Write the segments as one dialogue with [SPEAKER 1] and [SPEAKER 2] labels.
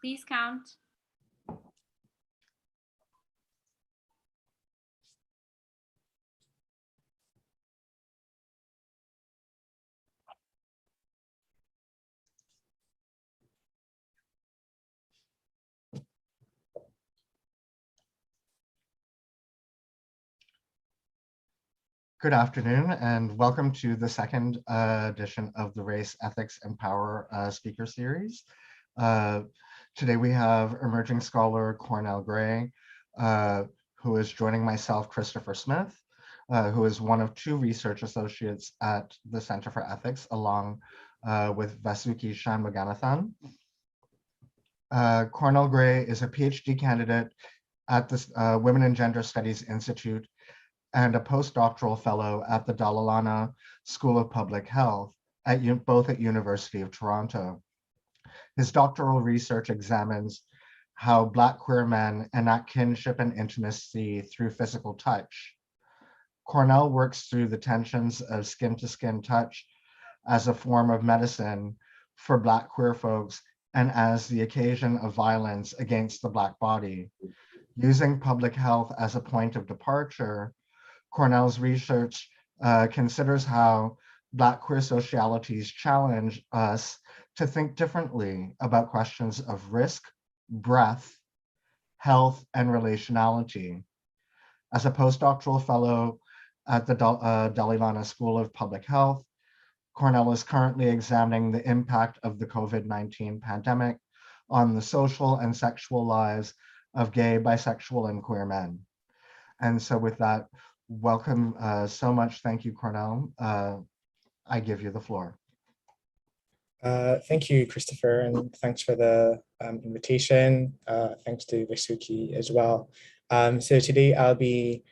[SPEAKER 1] Please count.
[SPEAKER 2] Good afternoon and welcome to the second edition of the Race, Ethics, and Power speaker series. Today we have emerging scholar Cornel Gray, who is joining myself, Christopher Smith, who is one of two research associates at the Center for Ethics, along with Vasuki Shanmuganathan. Cornel Gray is a Ph.D. candidate at the Women and Gender Studies Institute and a postdoctoral fellow at the Dalla School of Public Health, both at University of Toronto. His doctoral research examines how Black queer men enact kinship and intimacy through physical touch. Cornel works through the tensions of skin-to-skin touch as a form of medicine for Black queer folks and as the occasion of violence against the Black body. Using public health as a point of departure, Cornel's research considers how Black queer socialities challenge us to think differently about questions of risk, breath, health, and relationality. As a postdoctoral fellow at the Dalla School of Public Health, Cornel is currently examining the impact of the COVID-19 pandemic on the social and sexual lives of gay, bisexual, and queer men. And so with that, welcome so much. Thank you, Cornel. I give you the floor.
[SPEAKER 3] Thank you, Christopher, and thanks for the invitation. Thanks to Vasuki as well. So today I'll be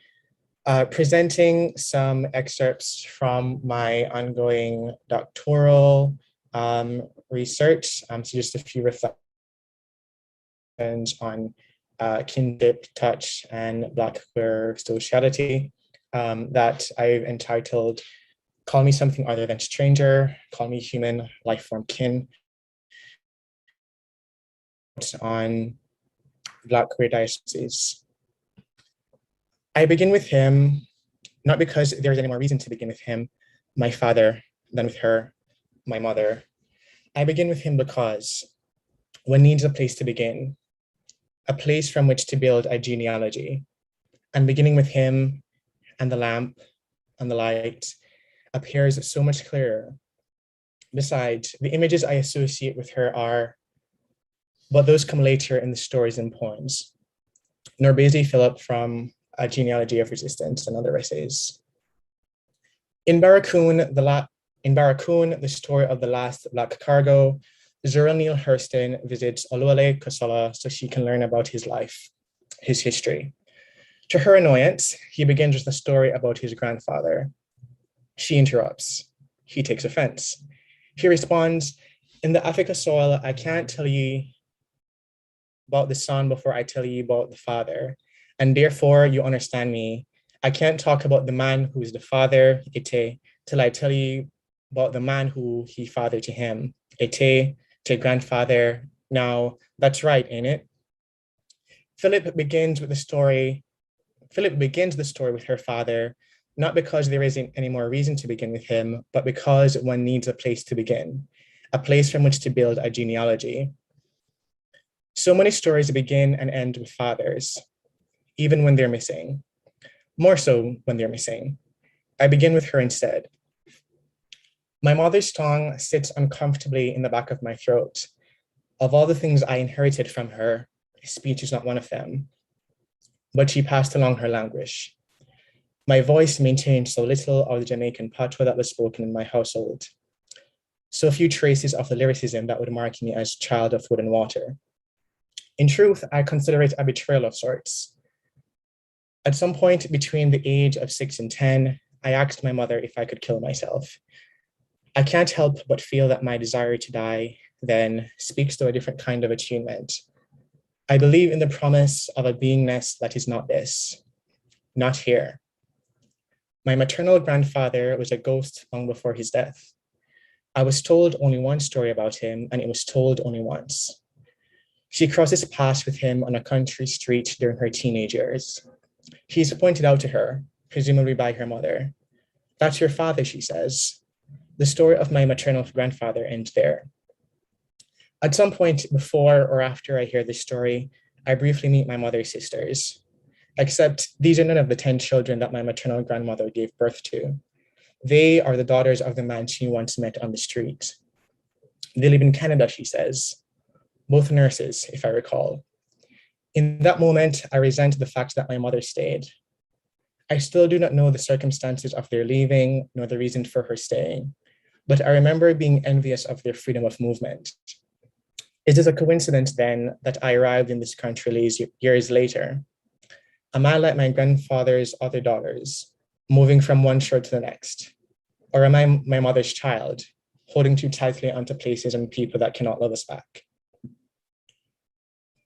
[SPEAKER 3] presenting some excerpts from my ongoing doctoral research. So just a few reflections on kinship, touch, and Black queer sociality that I've entitled Call Me Something Other Than Stranger, Call Me Human, Life Form Kin, on Black queer diasporics. I begin with him, not because there's any more reason to begin with him, my father, than with her, my mother. I begin with him because one needs a place to begin, a place from which to build a genealogy. And beginning with him and the lamp and the light appears so much clearer. Besides, the images I associate with her are, but those come later in the stories and poems. Norbezi Philip from A Genealogy of Resistance and other essays. In Barracoon, the story of the last Black cargo, Zura Neale Hurston visits Oluwale Kosola so she can learn about his life, his history. To her annoyance, he begins with a story about his grandfather. She interrupts. He takes offense. He responds, in the Africa soil, I can't tell you about the son before I tell you about the father. And therefore, you understand me. I can't talk about the man who is the father, Ite, till I tell you about the man who he fathered to him, Ite, to grandfather. Now, that's right, ain't it? Philip begins the story with her father, not because there isn't any more reason to begin with him, but because one needs a place to begin, a place from which to build a genealogy. So many stories begin and end with fathers, even when they're missing, more so when they're missing. I begin with her instead. My mother's tongue sits uncomfortably in the back of my throat. Of all the things I inherited from her, speech is not one of them, but she passed along her language. My voice maintained so little of the Jamaican patois that was spoken in my household. So few traces of the lyricism that would mark me as child of wood and water. In truth, I consider it a betrayal of sorts. At some point between the age of 6 and 10, I asked my mother if I could kill myself. I can't help but feel that my desire to die then speaks to a different kind of attunement. I believe in the promise of a beingness that is not this, not here. My maternal grandfather was a ghost long before his death. I was told only one story about him, and it was told only once. She crosses paths with him on a country street during her teenage years. He's pointed out to her, presumably by her mother. "That's your father," she says. The story of my maternal grandfather ends there. At some point before or after I hear this story, I briefly meet my mother's sisters, except these are none of the 10 children that my maternal grandmother gave birth to. They are the daughters of the man she once met on the street. They live in Canada, she says, both nurses, if I recall. In that moment, I resent the fact that my mother stayed. I still do not know the circumstances of their leaving, nor the reason for her staying, but I remember being envious of their freedom of movement. Is it a coincidence then that I arrived in this country years later? Am I like my grandfather's other daughters, moving from one shore to the next? Or am I my mother's child, holding too tightly onto places and people that cannot love us back?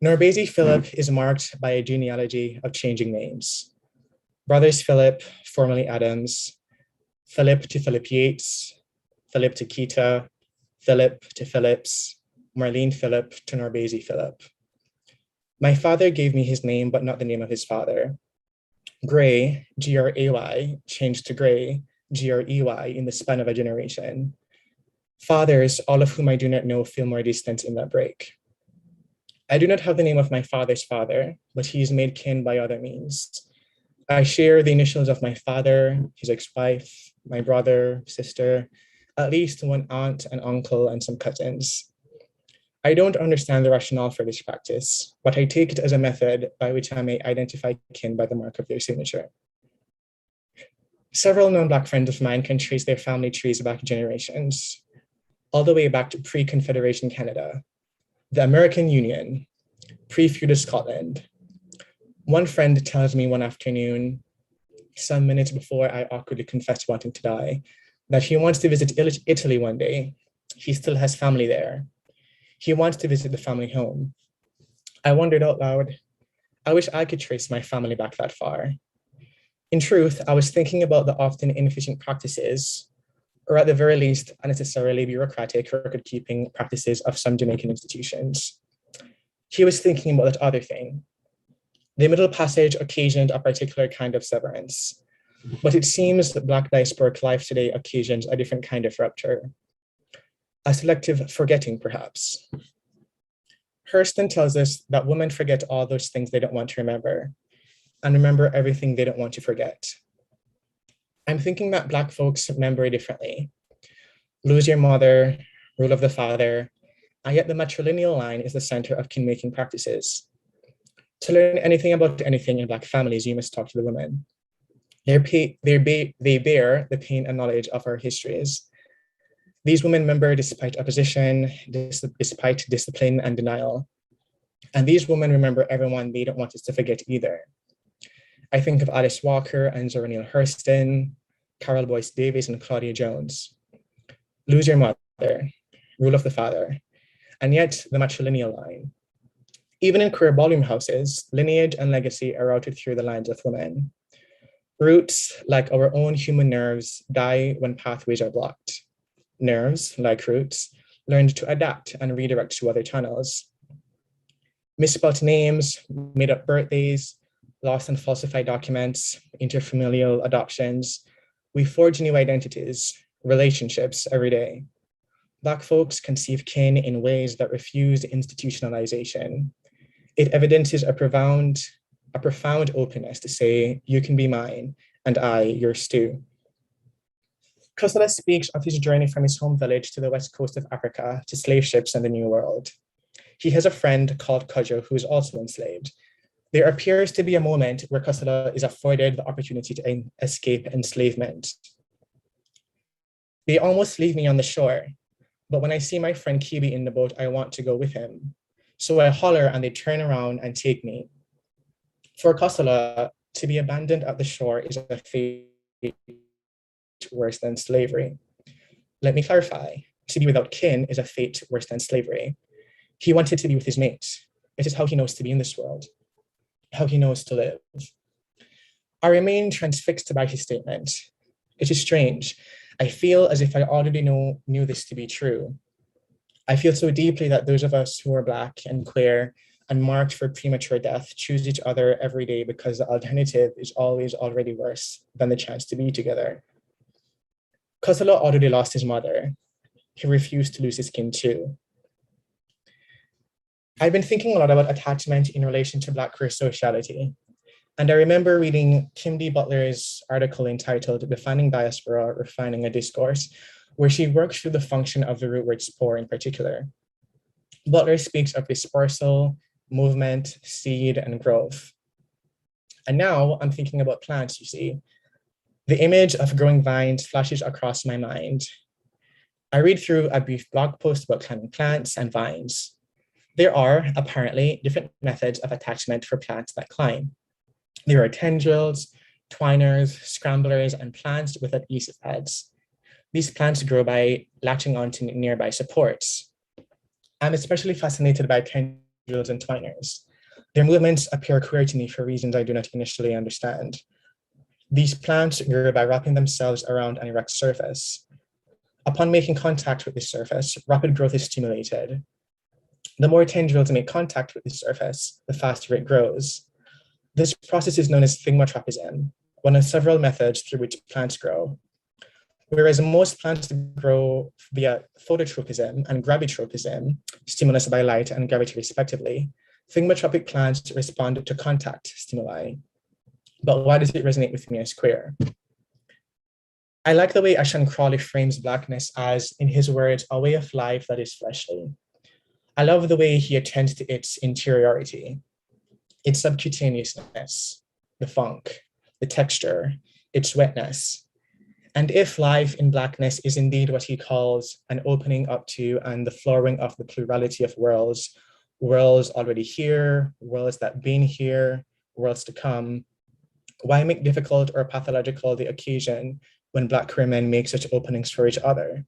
[SPEAKER 3] Norbezi Philip is marked by a genealogy of changing names. Brothers Philip, formerly Adams, Philip to Philip Yates, Philip to Kita, Philip to Phillips, Marlene Philip to Norbezi Philip. My father gave me his name, but not the name of his father. Gray, Gray, changed to Gray, Grey, in the span of a generation. Fathers, all of whom I do not know, feel more distant in that break. I do not have the name of my father's father, but he is made kin by other means. I share the initials of my father, his ex-wife, my brother, sister, at least one aunt and uncle, and some cousins. I don't understand the rationale for this practice, but I take it as a method by which I may identify kin by the mark of their signature. Several non-Black friends of mine can trace their family trees back generations, all the way back to pre-Confederation Canada, the American Union, pre-feudal Scotland. One friend tells me one afternoon, some minutes before I awkwardly confess wanting to die, that he wants to visit Italy one day. He still has family there. He wants to visit the family home. I wondered out loud, I wish I could trace my family back that far. In truth, I was thinking about the often inefficient practices, or at the very least, unnecessarily bureaucratic record-keeping practices of some Jamaican institutions. He was thinking about that other thing. The Middle Passage occasioned a particular kind of severance, but it seems that Black diasporic life today occasions a different kind of rupture. A selective forgetting, perhaps. Hurston tells us that women forget all those things they don't want to remember, and remember everything they don't want to forget. I'm thinking that Black folks remember differently. Lose your mother, rule of the father, and yet the matrilineal line is the center of kin-making practices. To learn anything about anything in Black families, you must talk to the women. They bear the pain and knowledge of our histories. These women remember despite opposition, despite discipline and denial. And these women remember everyone they don't want us to forget either. I think of Alice Walker and Zora Neale Hurston, Carol Boyce Davis, and Claudia Jones. Lose your mother, rule of the father, and yet the matrilineal line. Even in queer ballroom houses, lineage and legacy are routed through the lines of women. Roots, like our own human nerves, die when pathways are blocked. Nerves, like roots, learned to adapt and redirect to other channels. Misspelled names, made up birthdays, lost and falsified documents, interfamilial adoptions. We forge new identities, relationships every day. Black folks conceive kin in ways that refuse institutionalization. It evidences a profound openness to say, you can be mine, and I, yours too. Dalla speaks of his journey from his home village to the west coast of Africa to slave ships and the New World. He has a friend called Kojo who is also enslaved. There appears to be a moment where Dalla is afforded the opportunity to escape enslavement. They almost leave me on the shore, but when I see my friend Kibi in the boat, I want to go with him. So I holler and they turn around and take me. For Dalla, to be abandoned at the shore is a fate worse than slavery. Let me clarify, to be without kin is a fate worse than slavery. He wanted to be with his mates. It is how he knows to be in this world, how he knows to live. I remain transfixed by his statement. It is strange. I feel as if I already knew this to be true. I feel so deeply that those of us who are Black and queer and marked for premature death choose each other every day because the alternative is always already worse than the chance to be together. Kosala already lost his mother. He refused to lose his kin too. I've been thinking a lot about attachment in relation to Black queer sociality. And I remember reading Kim D. Butler's article entitled Defining Diaspora, Refining a Discourse, where she works through the function of the root word spore in particular. Butler speaks of dispersal, movement, seed, and growth. And now I'm thinking about plants, you see. The image of growing vines flashes across my mind. I read through a brief blog post about climbing plants and vines. There are apparently different methods of attachment for plants that climb. There are tendrils, twiners, scramblers, and plants with adhesive heads. These plants grow by latching onto nearby supports. I'm especially fascinated by tendrils and twiners. Their movements appear queer to me for reasons I do not initially understand. These plants grow by wrapping themselves around an erect surface. Upon making contact with this surface, rapid growth is stimulated. The more tendrils make contact with the surface, the faster it grows. This process is known as thigmotropism, one of several methods through which plants grow. Whereas most plants grow via phototropism and gravitropism, stimulus by light and gravity respectively, thigmotropic plants respond to contact stimuli. But why does it resonate with me as queer? I like the way Ashan Crawley frames Blackness as, in his words, a way of life that is fleshly. I love the way he attends to its interiority, its subcutaneousness, the funk, the texture, its wetness. And if life in Blackness is indeed what he calls an opening up to and the flowering of the plurality of worlds, worlds already here, worlds that been here, worlds to come, why make difficult or pathological the occasion when Black queer men make such openings for each other?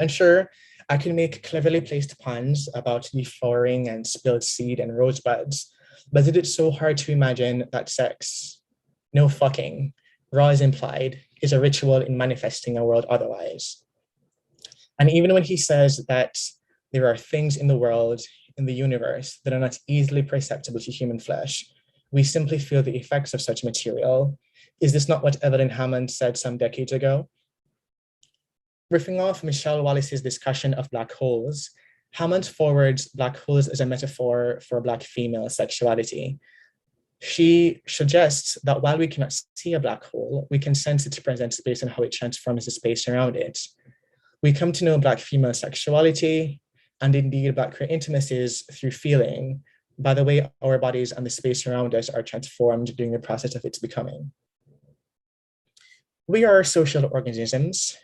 [SPEAKER 3] And sure, I can make cleverly placed puns about the flowering and spilled seed and rosebuds, but is it so hard to imagine that sex, no fucking, raw is implied, is a ritual in manifesting a world otherwise? And even when he says that there are things in the world, in the universe, that are not easily perceptible to human flesh, we simply feel the effects of such material. Is this not what Evelyn Hammond said some decades ago? Riffing off Michelle Wallace's discussion of black holes, Hammond forwards black holes as a metaphor for Black female sexuality. She suggests that while we cannot see a black hole, we can sense its presence based on how it transforms the space around it. We come to know Black female sexuality and indeed Black queer intimacies through feeling, by the way our bodies and the space around us are transformed during the process of its becoming. We are social organisms,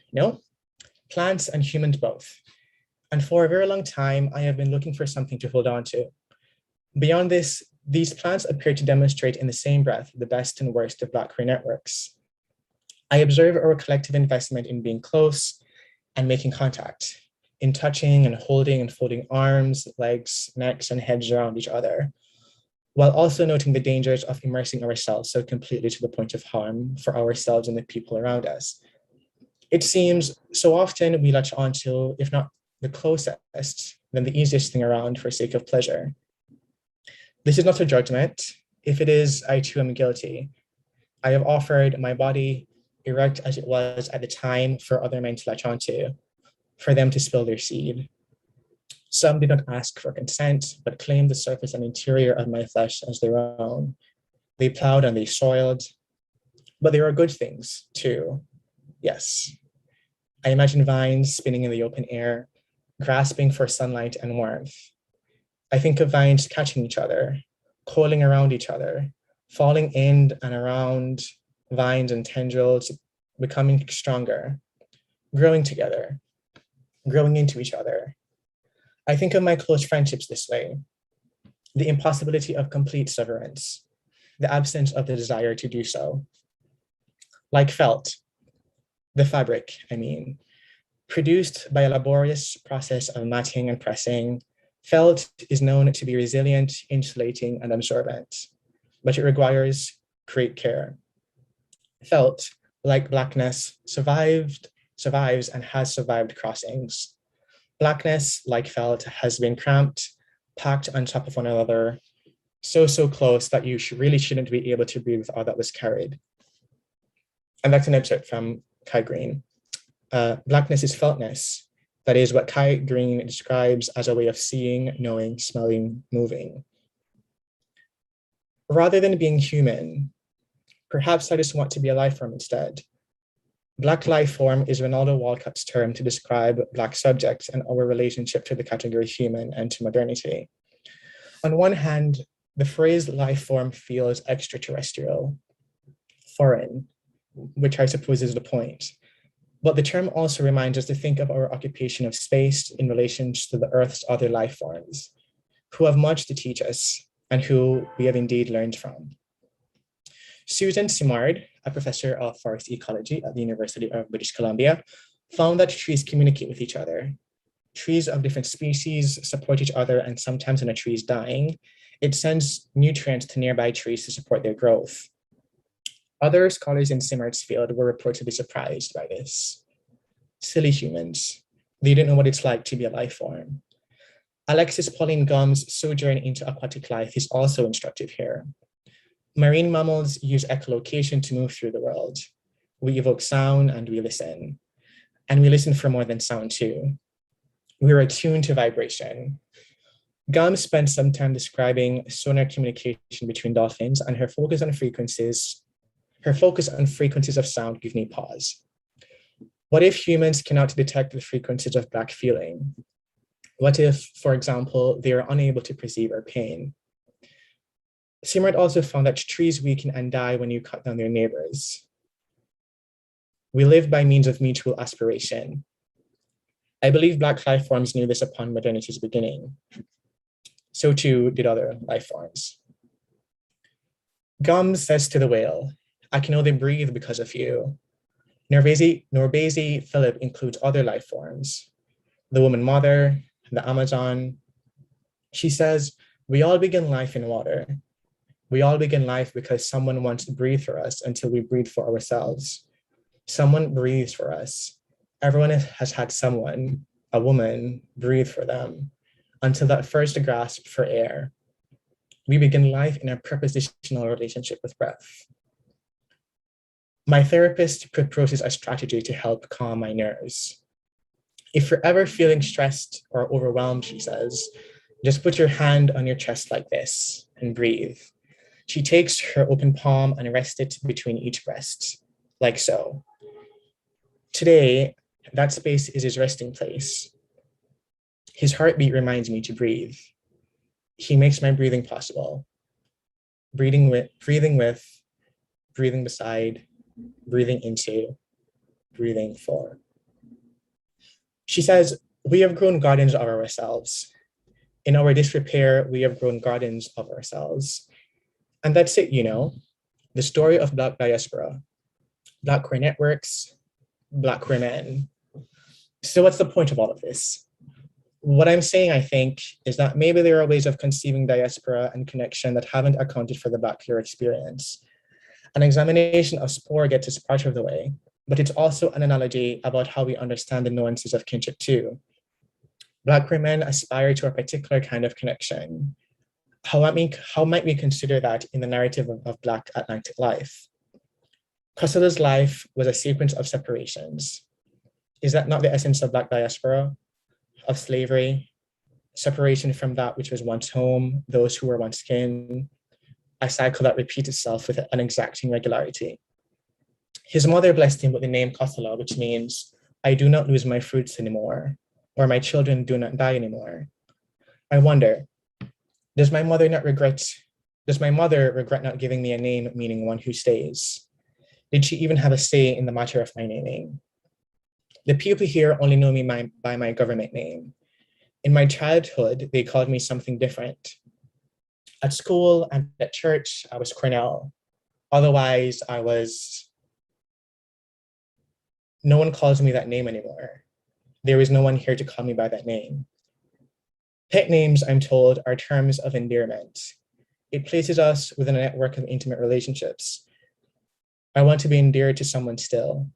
[SPEAKER 3] plants and humans both. And for a very long time, I have been looking for something to hold on to. Beyond this, these plants appear to demonstrate in the same breath the best and worst of Black queer networks. I observe our collective investment in being close and making contact, in touching and holding and folding arms, legs, necks, and heads around each other, while also noting the dangers of immersing ourselves so completely to the point of harm for ourselves and the people around us. It seems so often we latch onto, if not the closest, then the easiest thing around for sake of pleasure. This is not a judgment. If it is, I too am guilty. I have offered my body, erect as it was at the time, for other men to latch onto, for them to spill their seed. Some did not ask for consent, but claimed the surface and interior of my flesh as their own. They plowed and they soiled, but there are good things too. Yes. I imagine vines spinning in the open air, grasping for sunlight and warmth. I think of vines catching each other, coiling around each other, falling in and around vines and tendrils, becoming stronger, growing together, growing into each other. I think of my close friendships this way: the impossibility of complete severance, the absence of the desire to do so. Like felt, the fabric, produced by a laborious process of matting and pressing, felt is known to be resilient, insulating, and absorbent, but it requires great care. Felt, like Blackness, survives and has survived crossings. Blackness, like felt, has been cramped, packed on top of one another, so close that you really shouldn't be able to breathe with all that was carried. And that's an excerpt from Kai Green. Blackness is feltness. That is what Kai Green describes as a way of seeing, knowing, smelling, moving. Rather than being human, perhaps I just want to be a life form instead. Black life form is Rinaldo Walcott's term to describe Black subjects and our relationship to the category human and to modernity. On one hand, the phrase life form feels extraterrestrial, foreign, which I suppose is the point. But the term also reminds us to think of our occupation of space in relation to the Earth's other life forms, who have much to teach us and who we have indeed learned from. Susan Simard, a professor of forest ecology at the University of British Columbia, found that trees communicate with each other. Trees of different species support each other, and sometimes when a tree is dying, it sends nutrients to nearby trees to support their growth. Other scholars in Simard's field were reportedly surprised by this. Silly humans. They don't know what it's like to be a life form. Alexis Pauline Gumb's sojourn into aquatic life is also instructive here. Marine mammals use echolocation to move through the world. We evoke sound and we listen. And we listen for more than sound too. We're attuned to vibration. Gumb spent some time describing sonar communication between dolphins, and her focus on frequencies of sound gave me pause. What if humans cannot detect the frequencies of Black feeling? What if, for example, they are unable to perceive our pain? Simard also found that trees weaken and die when you cut down their neighbors. We live by means of mutual aspiration. I believe Black life forms knew this upon modernity's beginning. So too did other life forms. Gum says to the whale, I can only breathe because of you. Norbezi Philip includes other life forms, the woman mother, the Amazon. She says, we all begin life in water. We all begin life because someone wants to breathe for us until we breathe for ourselves. Someone breathes for us. Everyone has had someone, a woman, breathe for them until that first grasp for air. We begin life in a prepositional relationship with breath. My therapist proposes a strategy to help calm my nerves. If you're ever feeling stressed or overwhelmed, she says, just put your hand on your chest like this and breathe. She takes her open palm and rests it between each breast, like so. Today, that space is his resting place. His heartbeat reminds me to breathe. He makes my breathing possible. Breathing with, breathing beside, breathing into, breathing for. She says, we have grown gardens of ourselves. In our disrepair, we have grown gardens of ourselves. And that's it, the story of Black diaspora, Black queer networks, Black queer men. So what's the point of all of this? What I'm saying, I think, is that maybe there are ways of conceiving diaspora and connection that haven't accounted for the Black queer experience. An examination of SPORE gets us part of the way, but it's also an analogy about how we understand the nuances of kinship too. Black queer men aspire to a particular kind of connection. How might we consider that in the narrative of Black Atlantic life? Cusela's life was a sequence of separations. Is that not the essence of Black diaspora, of slavery, separation from that which was once home, those who were once kin, a cycle that repeats itself with an exacting regularity? His mother blessed him with the name Cosela, which means, I do not lose my fruits anymore, or my children do not die anymore. I wonder, does my mother regret not giving me a name meaning one who stays? Did she even have a say in the matter of my naming? The people here only know me by my government name. In my childhood, they called me something different. At school and at church, I was Cornel. Otherwise, no one calls me that name anymore. There is no one here to call me by that name. Pet names, I'm told, are terms of endearment. It places us within a network of intimate relationships. I want to be endeared to someone still.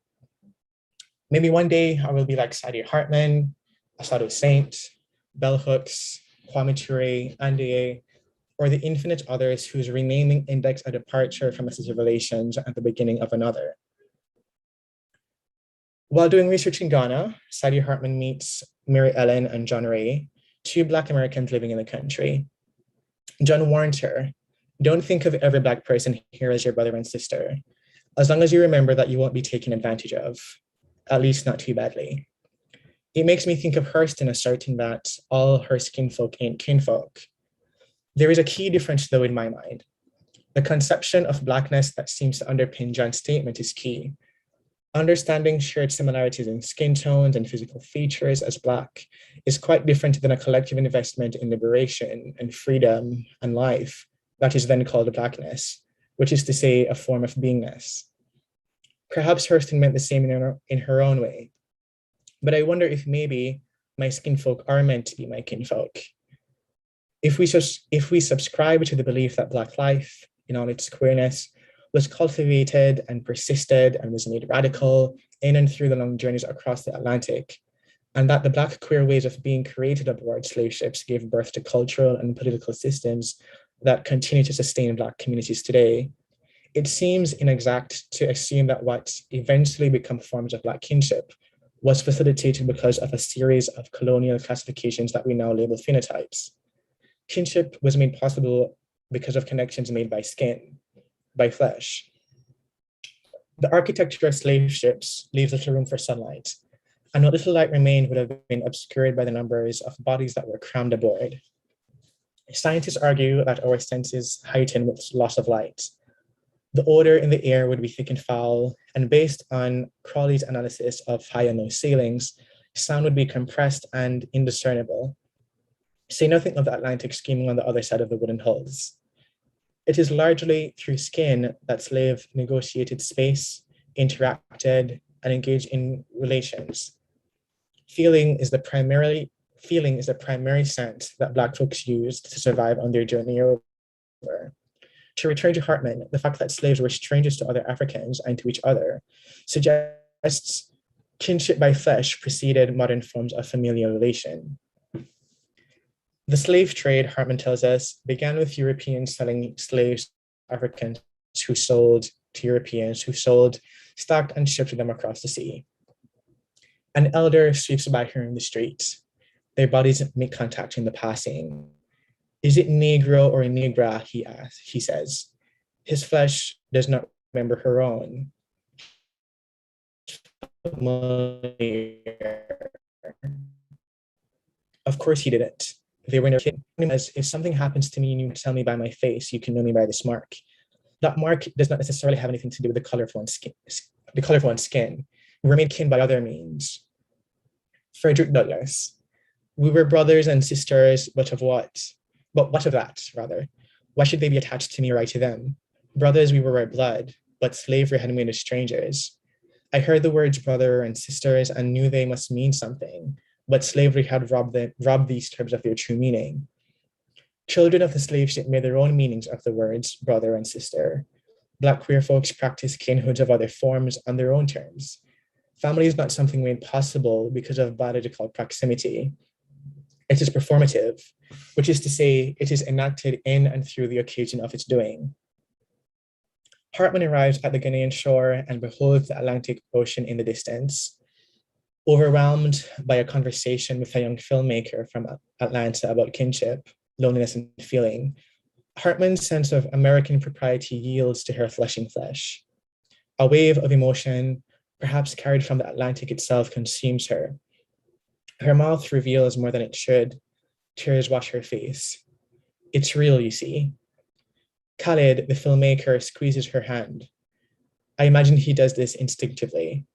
[SPEAKER 3] Maybe one day I will be like Sadie Hartman, Asado Saint, Bell Hooks, Kwame Ture, Andiye, or the infinite others whose renaming index a departure from a set of relations at the beginning of another. While doing research in Ghana, Sadie Hartman meets Mary Ellen and John Ray, two Black Americans living in the country. John warned her, don't think of every Black person here as your brother and sister, as long as you remember that you won't be taken advantage of, at least not too badly. It makes me think of Hurston asserting that all her skinfolk ain't kinfolk. There is a key difference though in my mind. The conception of Blackness that seems to underpin John's statement is key. Understanding shared similarities in skin tones and physical features as Black is quite different than a collective investment in liberation and freedom and life that is then called Blackness, which is to say a form of beingness. Perhaps Hurston meant the same in her own way, but I wonder if maybe my skinfolk are meant to be my kinfolk. If we subscribe to the belief that Black life, in all its queerness, was cultivated and persisted and was made radical in and through the long journeys across the Atlantic, and that the Black queer ways of being created aboard slave ships gave birth to cultural and political systems that continue to sustain Black communities today, it seems inexact to assume that what eventually become forms of Black kinship was facilitated because of a series of colonial classifications that we now label phenotypes. Kinship was made possible because of connections made by skin, by flesh. The architecture of slave ships leaves little room for sunlight, and what little light remained would have been obscured by the numbers of bodies that were crammed aboard. Scientists argue that our senses heighten with loss of light. The odor in the air would be thick and foul, and based on Crawley's analysis of high and low ceilings, sound would be compressed and indiscernible. Say nothing of the Atlantic screaming on the other side of the wooden hulls. It is largely through skin that slave negotiated space, interacted, and engaged in relations. Feeling is the primary sense that Black folks used to survive on their journey over. To return to Hartman, the fact that slaves were strangers to other Africans and to each other suggests kinship by flesh preceded modern forms of familial relation. The slave trade, Hartman tells us, began with Europeans selling slaves to Africans who sold to Europeans who sold, stocked, and shipped them across the sea. An elder sweeps by her in the street. Their bodies make contact in the passing. Is it Negro or Negra, he asks, he says. His flesh does not remember her own. Of course he didn't. They were no kid. As if something happens to me and you tell me by my face, you can know me by this mark. That mark does not necessarily have anything to do with the color of one's skin. We're made kin by other means. Frederick Douglass. We were brothers and sisters, but of what? But what of that, rather? Why should they be attached to me or I to them? Brothers, we were by blood, but slavery had made us strangers. I heard the words brother and sisters and knew they must mean something, but slavery had robbed these terms of their true meaning. Children of the slave ship made their own meanings of the words brother and sister. Black queer folks practiced kinhoods of other forms on their own terms. Family is not something made possible because of biological proximity. It is performative, which is to say, it is enacted in and through the occasion of its doing. Hartman arrives at the Ghanaian shore and beholds the Atlantic Ocean in the distance. Overwhelmed by a conversation with a young filmmaker from Atlanta about kinship, loneliness, and feeling, Hartman's sense of American propriety yields to her flesh. A wave of emotion, perhaps carried from the Atlantic itself, consumes her. Her mouth reveals more than it should. Tears wash her face. It's real, you see. Khaled, the filmmaker, squeezes her hand. I imagine he does this instinctively,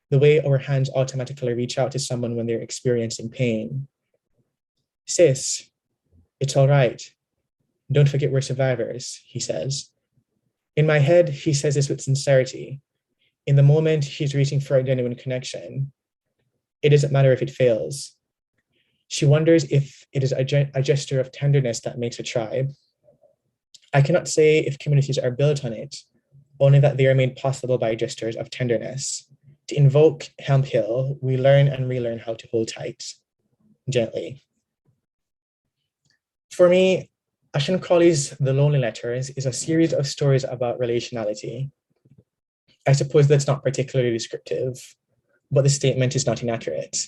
[SPEAKER 3] the way our hands automatically reach out to someone when they're experiencing pain. Sis, it's all right. Don't forget we're survivors, he says. In my head, he says this with sincerity. In the moment, he's reaching for a genuine connection. It doesn't matter if it fails. She wonders if it is a gesture of tenderness that makes a tribe. I cannot say if communities are built on it, only that they are made possible by gestures of tenderness. To invoke Hemp Hill, we learn and relearn how to hold tight. gently. For me, Ashton Crawley's The Lonely Letters is a series of stories about relationality. I suppose that's not particularly descriptive, but the statement is not inaccurate.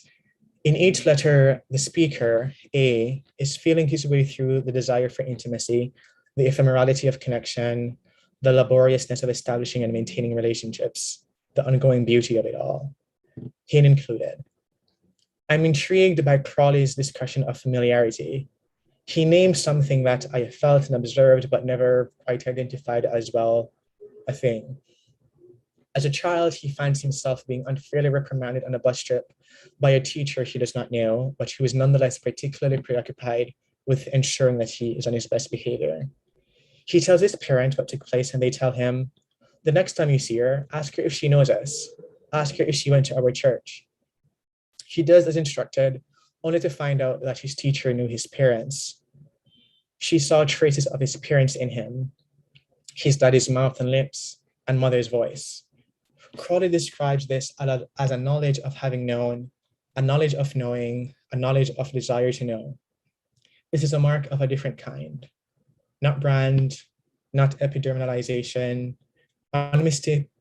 [SPEAKER 3] In each letter, the speaker, A, is feeling his way through the desire for intimacy, the ephemerality of connection, the laboriousness of establishing and maintaining relationships, the ongoing beauty of it all, Hane included. I'm intrigued by Crawley's discussion of familiarity. He names something that I felt and observed, but never quite identified as well a thing. As a child, he finds himself being unfairly reprimanded on a bus trip by a teacher he does not know, but who is nonetheless particularly preoccupied with ensuring that he is on his best behavior. He tells his parent what took place, and they tell him, the next time you see her, ask her if she knows us. Ask her if she went to our church. He does as instructed, only to find out that his teacher knew his parents. She saw traces of his parents in him, his daddy's mouth and lips, and mother's voice. Crawley describes this as a knowledge of having known, a knowledge of knowing, a knowledge of desire to know. This is a mark of a different kind, not brand, not epidermalization,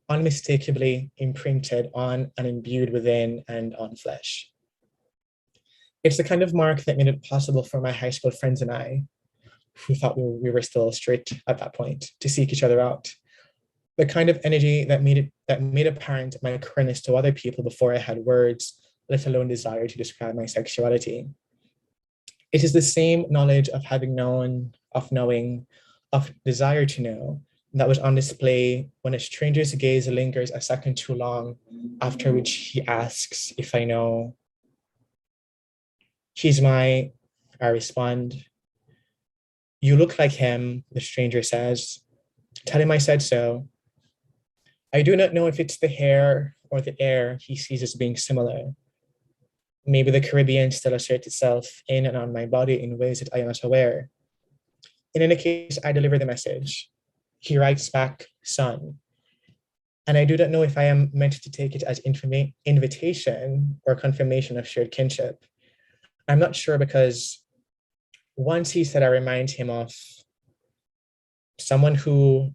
[SPEAKER 3] unmistakably imprinted on and imbued within and on flesh. It's the kind of mark that made it possible for my high school friends and I, who thought we were still straight at that point, to seek each other out. The kind of energy that made apparent my queerness to other people before I had words, let alone desire to describe my sexuality. It is the same knowledge of having known, of knowing, of desire to know, that was on display when a stranger's gaze lingers a second too long, after which he asks if I know. He's I respond. You look like him, the stranger says. Tell him I said so. I do not know if it's the hair or the air he sees as being similar. Maybe the Caribbean still asserts itself in and on my body in ways that I am not aware. In any case, I deliver the message. He writes back, son. And I do not know if I am meant to take it as invitation or confirmation of shared kinship. I'm not sure, because once he said I remind him of someone who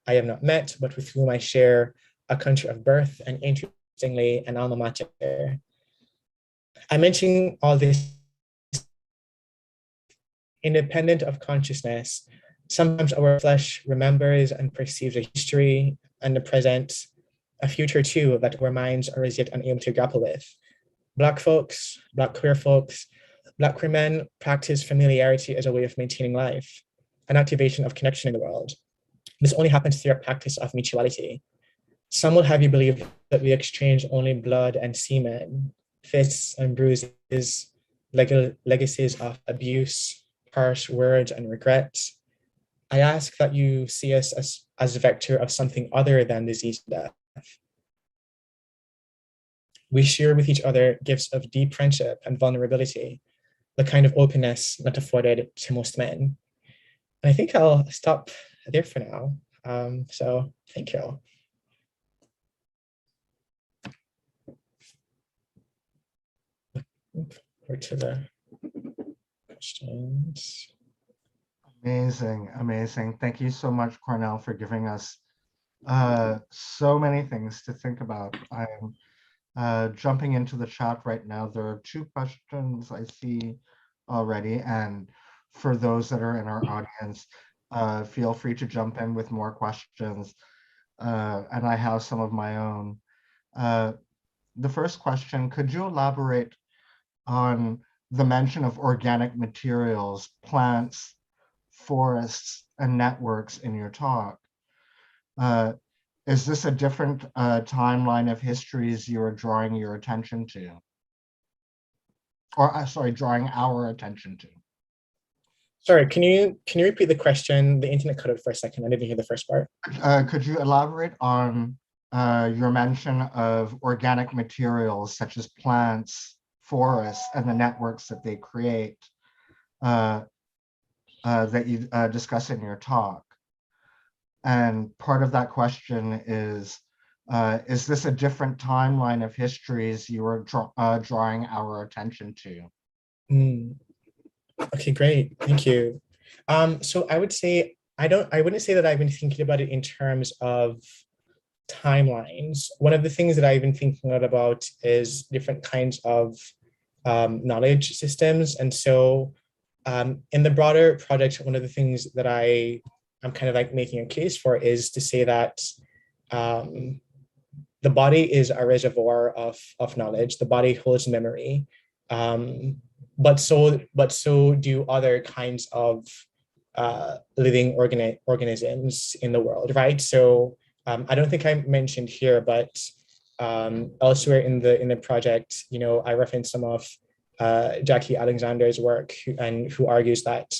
[SPEAKER 3] I have not met, but with whom I share a country of birth and, interestingly, an alma mater. I mention all this independent of consciousness. Sometimes our flesh remembers and perceives a history and the present, a future too, that our minds are as yet unable to grapple with. Black folks, Black queer folks, Black queer men practice familiarity as a way of maintaining life, an activation of connection in the world. This only happens through a practice of mutuality. Some will have you believe that we exchange only blood and semen, fists and bruises, legacies of abuse, harsh words and regrets. I ask that you see us as a vector of something other than disease and death. We share with each other gifts of deep friendship and vulnerability, the kind of openness not afforded to most men. And I think I'll stop there for now. So thank you. Over to the questions.
[SPEAKER 2] Amazing, amazing. Thank you so much, Cornel, for giving us so many things to think about. I'm jumping into the chat right now. There are 2 questions I see already, and for those that are in our audience, feel free to jump in with more questions, and I have some of my own. The first question, could you elaborate on the mention of organic materials, plants, forests, and networks in your talk? Is this a different timeline of histories you are drawing your attention to? Or sorry, drawing our attention to?
[SPEAKER 3] Sorry, can you repeat the question? The internet cut out for a second. I didn't hear the first part.
[SPEAKER 2] Could you elaborate on your mention of organic materials such as plants, forests, and the networks that they create that you discuss in your talk? And part of that question is this a different timeline of histories you are drawing our attention to?
[SPEAKER 3] Mm. Okay, great. Thank you. So I would say I wouldn't say that I've been thinking about it in terms of timelines. One of the things that I've been thinking a lot about is different kinds of knowledge systems. And so in the broader project, one of the things that I'm kind of like making a case for is to say that um, the body is a reservoir of knowledge. The body holds memory. But so do other kinds of living organisms in the world, right? So I don't think I mentioned here, but elsewhere in the project, I referenced some of Jackie Alexander's work, who argues that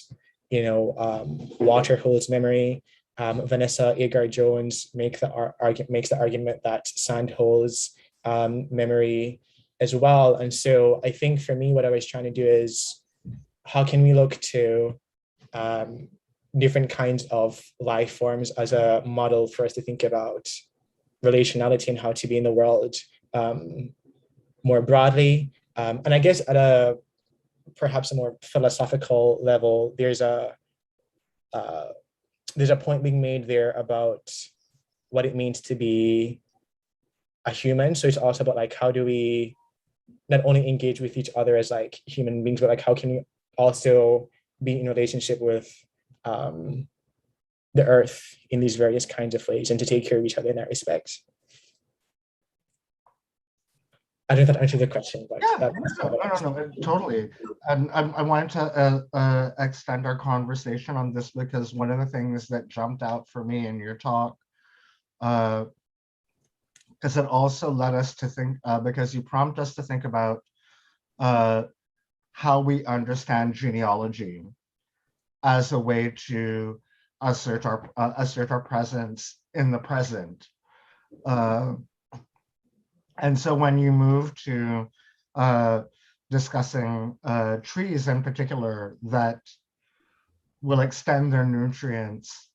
[SPEAKER 3] water holds memory. Vanessa Agar Jones makes the argument that sand holds memory as well. And so I think for me, what I was trying to do is, how can we look to different kinds of life forms as a model for us to think about relationality and how to be in the world more broadly. And I guess at perhaps a more philosophical level, there's a point being made there about what it means to be a human. So it's also about like, how do we not only engage with each other as like human beings, but like how can we also be in relationship with the earth in these various kinds of ways, and to take care of each other in that respect. I don't know if that answered the question, but
[SPEAKER 2] yeah, no, totally. And I wanted to extend our conversation on this because one of the things that jumped out for me in your talk is it also led us to think, because you prompt us to think about how we understand genealogy as a way to assert our presence in the present. And so when you move to discussing trees in particular that will extend their nutrients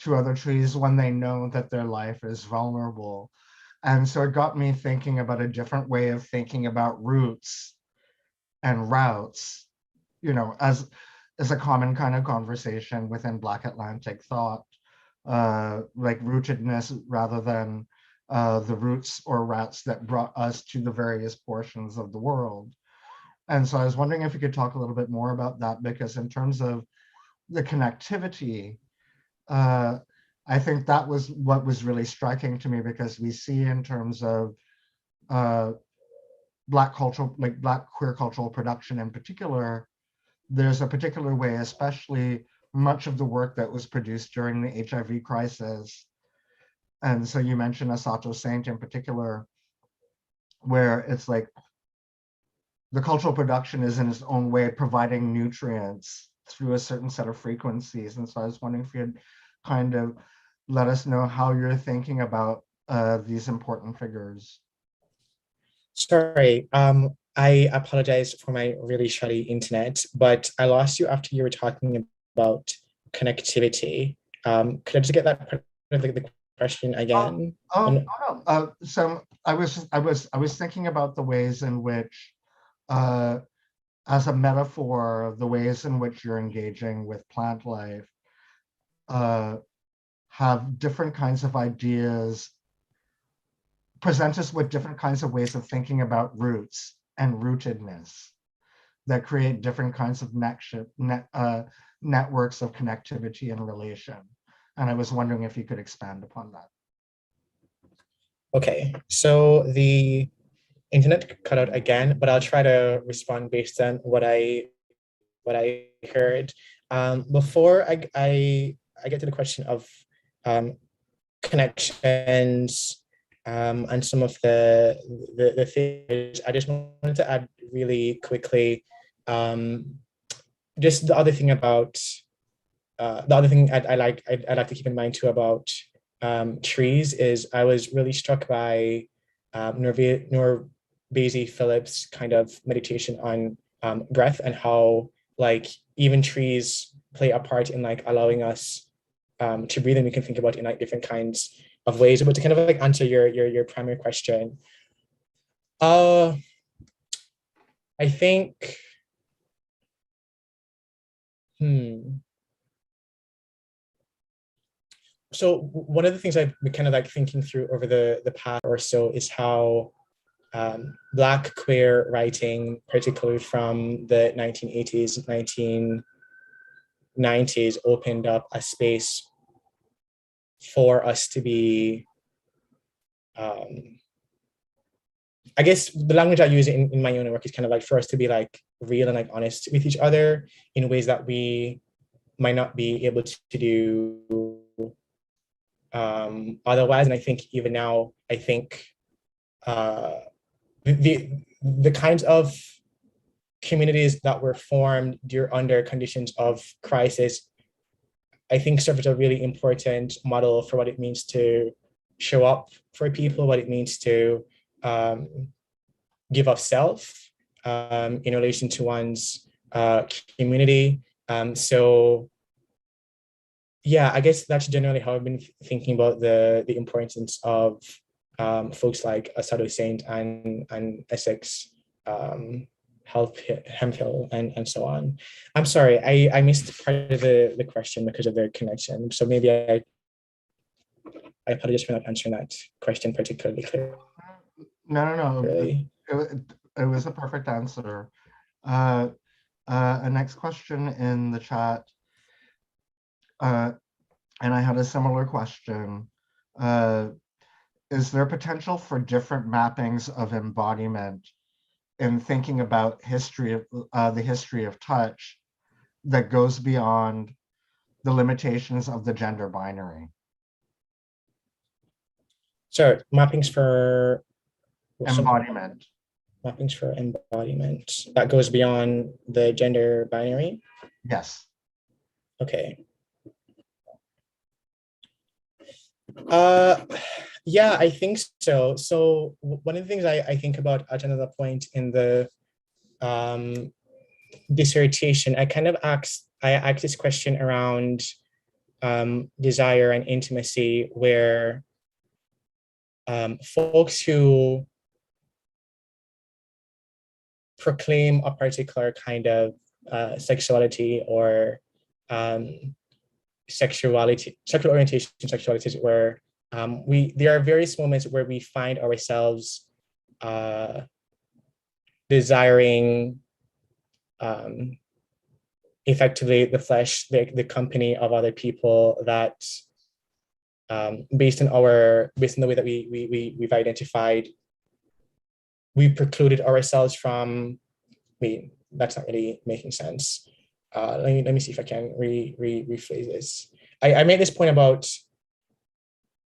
[SPEAKER 2] to other trees when they know that their life is vulnerable. And so it got me thinking about a different way of thinking about roots and routes, as a common kind of conversation within Black Atlantic thought, like rootedness rather than the roots or routes that brought us to the various portions of the world. And so I was wondering if you could talk a little bit more about that, because in terms of the connectivity, I think that was what was really striking to me, because we see in terms of Black cultural, like Black queer cultural production in particular, there's a particular way, especially much of the work that was produced during the HIV crisis. And so you mentioned Asato Saint in particular, where it's like the cultural production is in its own way providing nutrients through a certain set of frequencies. And so I was wondering if you'd kind of let us know how you're thinking about these important figures.
[SPEAKER 3] Sorry, I apologize for my really shoddy internet, but I lost you after you were talking about connectivity. Could I just get that part of the question again?
[SPEAKER 2] So I was thinking about the ways in which, as a metaphor of the ways in which you're engaging with plant life, have different kinds of ideas, present us with different kinds of ways of thinking about roots and rootedness that create different kinds of networks of connectivity and relation. And I was wondering if you could expand upon that.
[SPEAKER 3] Okay, so the internet cut out again, but I'll try to respond based on what I heard. Before I get to the question of connections and some of the things, I just wanted to add really quickly, just the other thing about the other thing I'd like to keep in mind too about trees is I was really struck by Norvesi Phillips' kind of meditation on breath, and how like even trees play a part in like allowing us to breathe, and we can think about it in like different kinds of ways. But to kind of like answer your primary question, I think So one of the things I've been kind of like thinking through over the past or so is how Black queer writing, particularly from the 1980s, 1990s, opened up a space for us to be, I guess the language I use in my own work is kind of like for us to be like real and like honest with each other in ways that we might not be able to do otherwise. And I think even now, I think the kinds of communities that were formed under conditions of crisis, I think serve as a really important model for what it means to show up for people, what it means to give of self in relation to one's community. So yeah, I guess that's generally how I've been thinking about the importance of folks like Asado Saint and Essex, Hemphill, and so on. I'm sorry, I missed part of the question because of the connection. So maybe I apologize for not answering that question particularly clearly.
[SPEAKER 2] No. It was a perfect answer. A next question in the chat, and I had a similar question. Is there potential for different mappings of embodiment in thinking about the history of touch that goes beyond the limitations of the gender binary?
[SPEAKER 3] Sure, mappings for
[SPEAKER 2] embodiment.
[SPEAKER 3] Mappings for embodiment that goes beyond the gender binary?
[SPEAKER 2] Yes.
[SPEAKER 3] Okay. Yeah, I think so. So one of the things I think about at another point in the dissertation, I asked this question around desire and intimacy, where folks who proclaim a particular kind of sexuality or sexual orientation, sexualities, where there are various moments where we find ourselves desiring effectively the flesh, the company of other people that based on the way that we've identified, we precluded ourselves from. Wait, that's not really making sense. Let me see if I can rephrase this. I made this point about,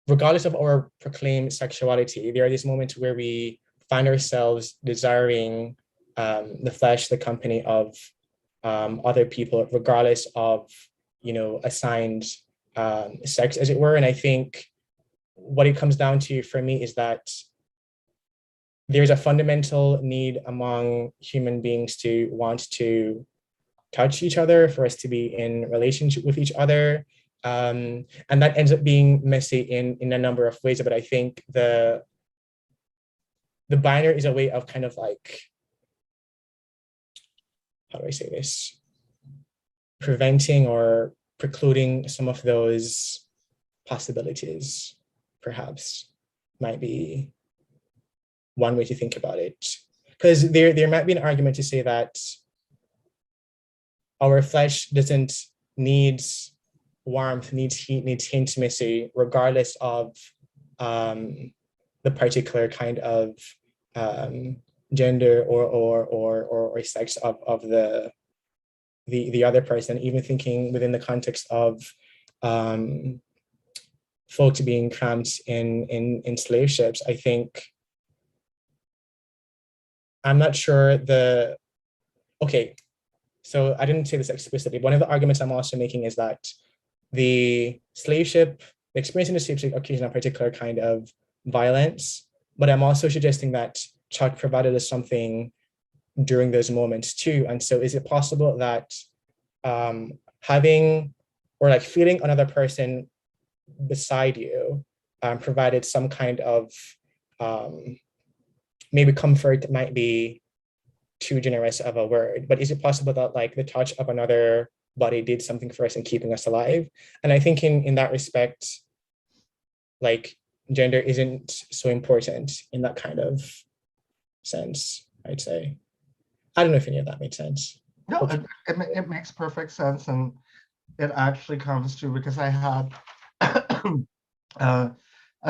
[SPEAKER 3] regardless of our proclaimed sexuality, there are these moments where we find ourselves desiring the flesh, the company of other people, regardless of assigned sex, as it were. And I think what it comes down to for me is that there's a fundamental need among human beings to want to touch each other, for us to be in relationship with each other. And that ends up being messy in a number of ways. But I think the binary is a way of kind of like, how do I say this? Preventing or precluding some of those possibilities, perhaps, might be one way to think about it. Because there might be an argument to say that our flesh doesn't needs warmth, needs heat, needs intimacy, regardless of the particular kind of gender or sex of the other person. Even thinking within the context of folks being cramped in slave ships, I think, I'm not sure okay, so I didn't say this explicitly. One of the arguments I'm also making is that the experience in the slave ship occasioned a particular kind of violence, but I'm also suggesting that Chuck provided us something during those moments too. And so is it possible that having or like feeling another person beside you provided some kind of maybe comfort might be too generous of a word, but is it possible that like the touch of another body did something for us in keeping us alive. And I think in that respect, like gender isn't so important in that kind of sense, I'd say. I don't know if any of that made sense.
[SPEAKER 2] No, it makes perfect sense. And it actually comes to, because I had a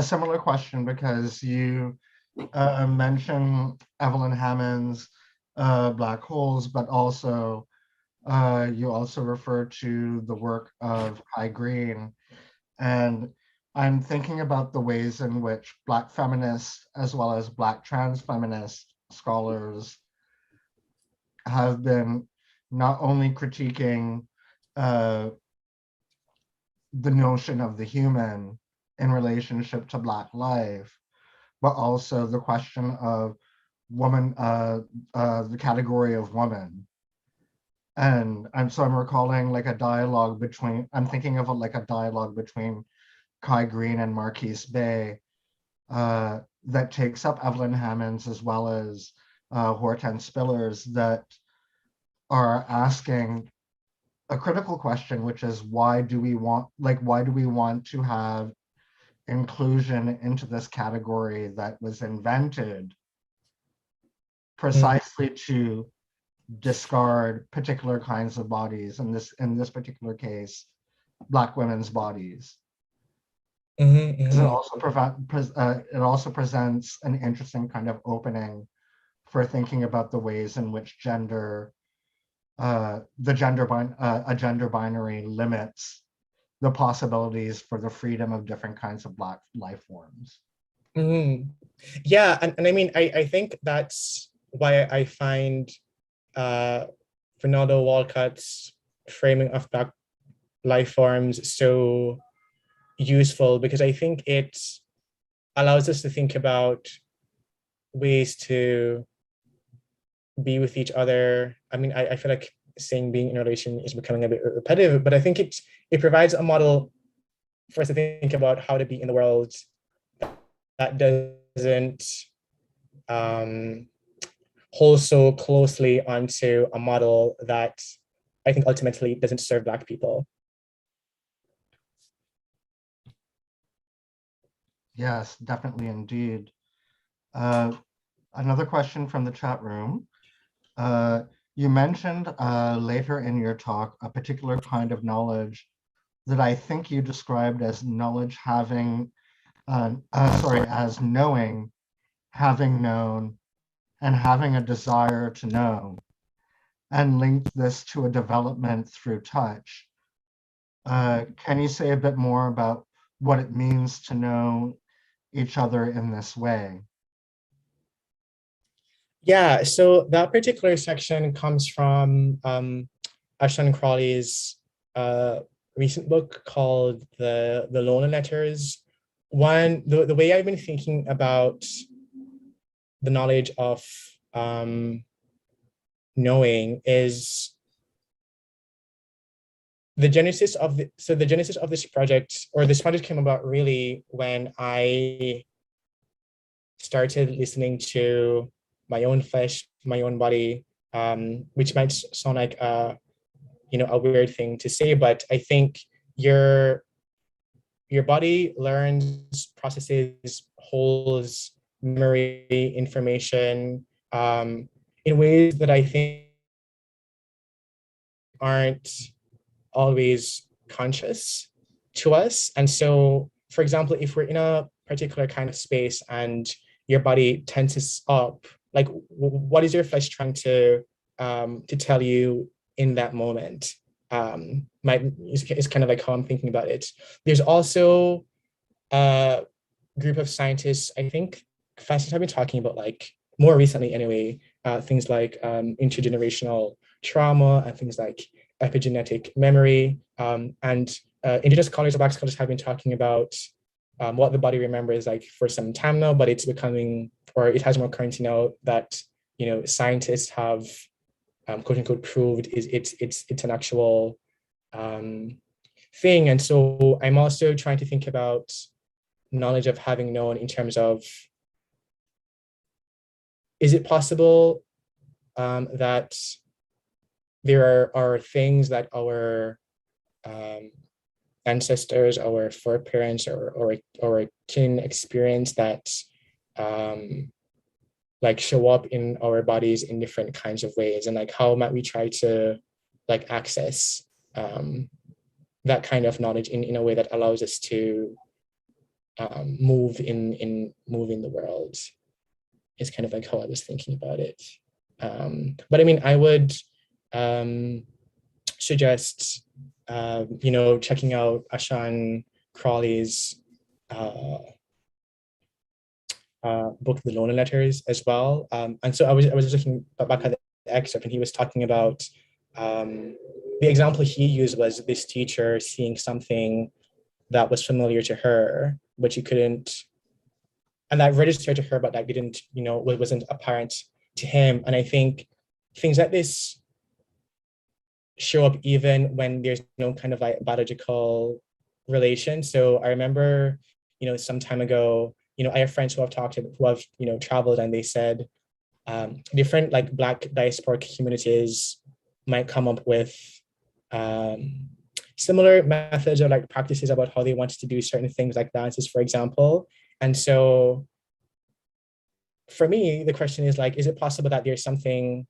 [SPEAKER 2] similar question, because you mentioned Evelyn Hammond's black holes, but also you also referred to the work of Kai Green. And I'm thinking about the ways in which Black feminists, as well as Black trans feminist scholars, have been not only critiquing the notion of the human in relationship to Black life, but also the question of woman, the category of woman. And I'm recalling like a dialogue between, I'm thinking of like a dialogue between Kai Green and Marquise Bay that takes up Evelyn Hammond's as well as Hortense Spiller's, that are asking a critical question, which is why do we want to have inclusion into this category that was invented precisely to discard particular kinds of bodies, in this particular case, Black women's bodies. It also presents an interesting kind of opening for thinking about the ways in which gender, a gender binary limits the possibilities for the freedom of different kinds of Black life forms.
[SPEAKER 3] Yeah, and I mean, I think that's why I find Rinaldo Walcott's framing of Black life forms so useful, because I think it allows us to think about ways to be with each other. I mean, I feel like saying being in a relation is becoming a bit repetitive, but I think it provides a model for us to think about how to be in the world that doesn't hold so closely onto a model that I think ultimately doesn't serve Black people.
[SPEAKER 2] Yes, definitely indeed. Another question from the chat room. You mentioned later in your talk a particular kind of knowledge that I think you described as knowledge having, as knowing, having known, and having a desire to know, and linked this to a development through touch. Can you say a bit more about what it means to know each other in this way?
[SPEAKER 3] Yeah, so that particular section comes from Ashton Crawley's recent book called the Lana Letters. The way I've been thinking about the knowledge of knowing is the genesis of this project, or this project came about really when I started listening to my own flesh, my own body, which might sound like a weird thing to say, but I think your body learns, processes, holds memory, information in ways that I think aren't always conscious to us. And so, for example, if we're in a particular kind of space and your body tenses up, like what is your flesh trying to tell you in that moment? Is kind of like how I'm thinking about it. There's also a group of scientists, I think fascists have been talking about, like more recently anyway, things like intergenerational trauma and things like epigenetic memory. And Indigenous scholars or Black scholars have been talking about what the body remembers like for some time now, but it's becoming, or it has more currency now that scientists have quote unquote proved it's an actual thing. And so I'm also trying to think about knowledge of having known in terms of, is it possible that are things that our ancestors, our foreparents, or kin experience that like show up in our bodies in different kinds of ways, and like how might we try to like access that kind of knowledge in a way that allows us to move in the world, is kind of like how I was thinking about it. But I mean, I would suggest checking out Ashan Crawley's book, The Lona Letters, as well. And so I was looking back at the excerpt, and he was talking about the example he used was this teacher seeing something that was familiar to her, but she couldn't, and that registered to her, but that didn't, wasn't apparent to him. And I think things like this show up even when there's no kind of like biological relation. So I remember, some time ago, I have friends who have traveled, and they said different like Black diasporic communities might come up with similar methods or like practices about how they wanted to do certain things, like dances, for example. And so for me, the question is like, is it possible that there's something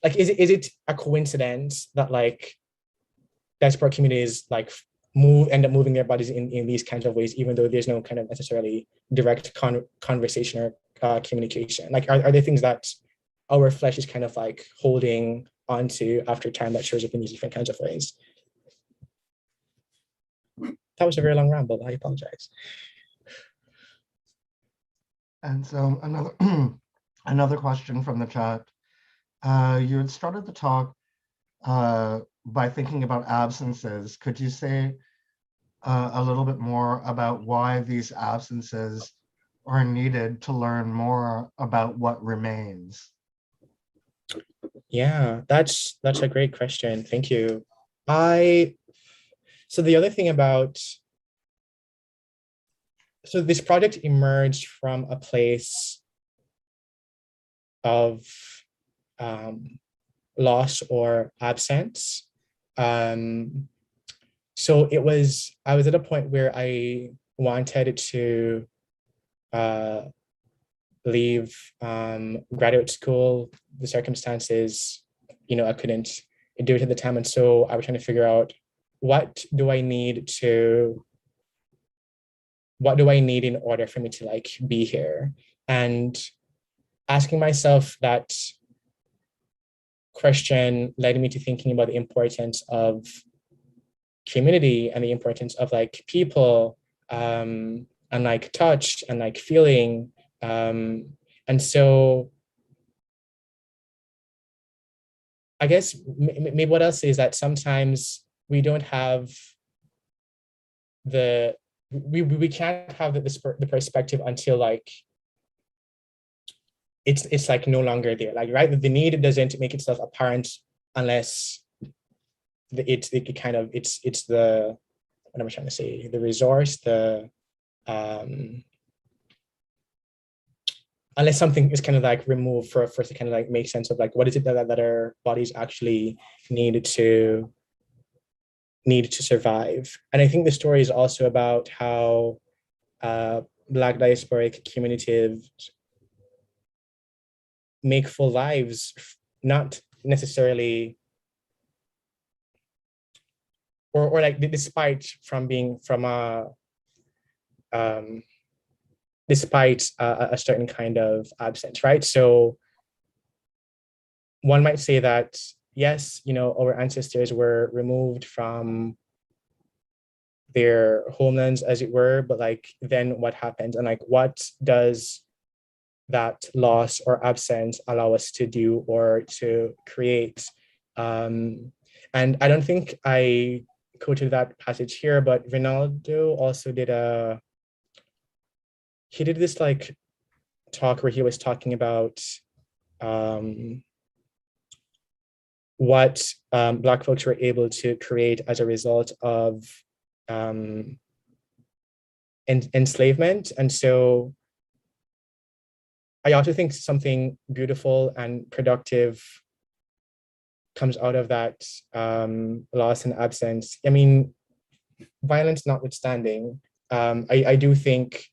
[SPEAKER 3] like, is it a coincidence that like diasporic communities like end up moving their bodies in these kinds of ways, even though there's no kind of necessarily direct conversation or communication? Like, are there things that our flesh is kind of like holding onto after time that shows up in these different kinds of ways? That was a very long ramble. I apologize.
[SPEAKER 2] And so another question from the chat. You had started the talk by thinking about absences. Could you say a little bit more about why these absences are needed to learn more about what remains?
[SPEAKER 3] Yeah, that's a great question. Thank you. So the other thing about, so this project emerged from a place of loss or absence. So I was at a point where I wanted to leave graduate school. The circumstances, I couldn't do it at the time. And so I was trying to figure out, what do I need in order for me to like be here? And asking myself that question led me to thinking about the importance of community and the importance of like people, and like touch and like feeling. And so I guess maybe what else is that sometimes we don't have we can't have the perspective until like it's like no longer there, like, right? The need doesn't make itself apparent unless it's the, what am I trying to say, the resource, unless something is kind of like removed for us to kind of like make sense of like, what is it that our bodies actually need to survive. And I think the story is also about how Black diasporic communities make full lives, not necessarily, or like despite a certain kind of absence, right? So one might say that, yes, our ancestors were removed from their homelands, as it were, but like, then what happened? And like, what does that loss or absence allow us to do or to create? And I don't think I quoted that passage here, but Rinaldo also did this like talk where he was talking about what Black folks were able to create as a result of enslavement. And so I also think something beautiful and productive comes out of that loss and absence. I mean, violence notwithstanding, I do think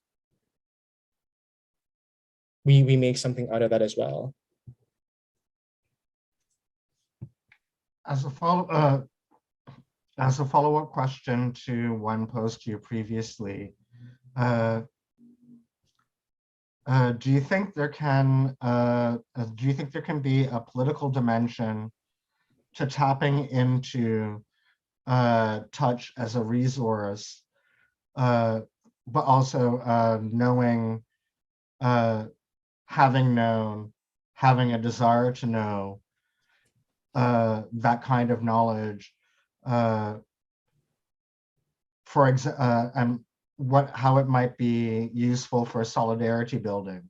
[SPEAKER 3] we make something out of that as well.
[SPEAKER 2] As a follow-up question to one posed to you previously, do you think there can be a political dimension to tapping into touch as a resource, but also knowing, having known, having a desire to know that kind of knowledge, and how it might be useful for solidarity building?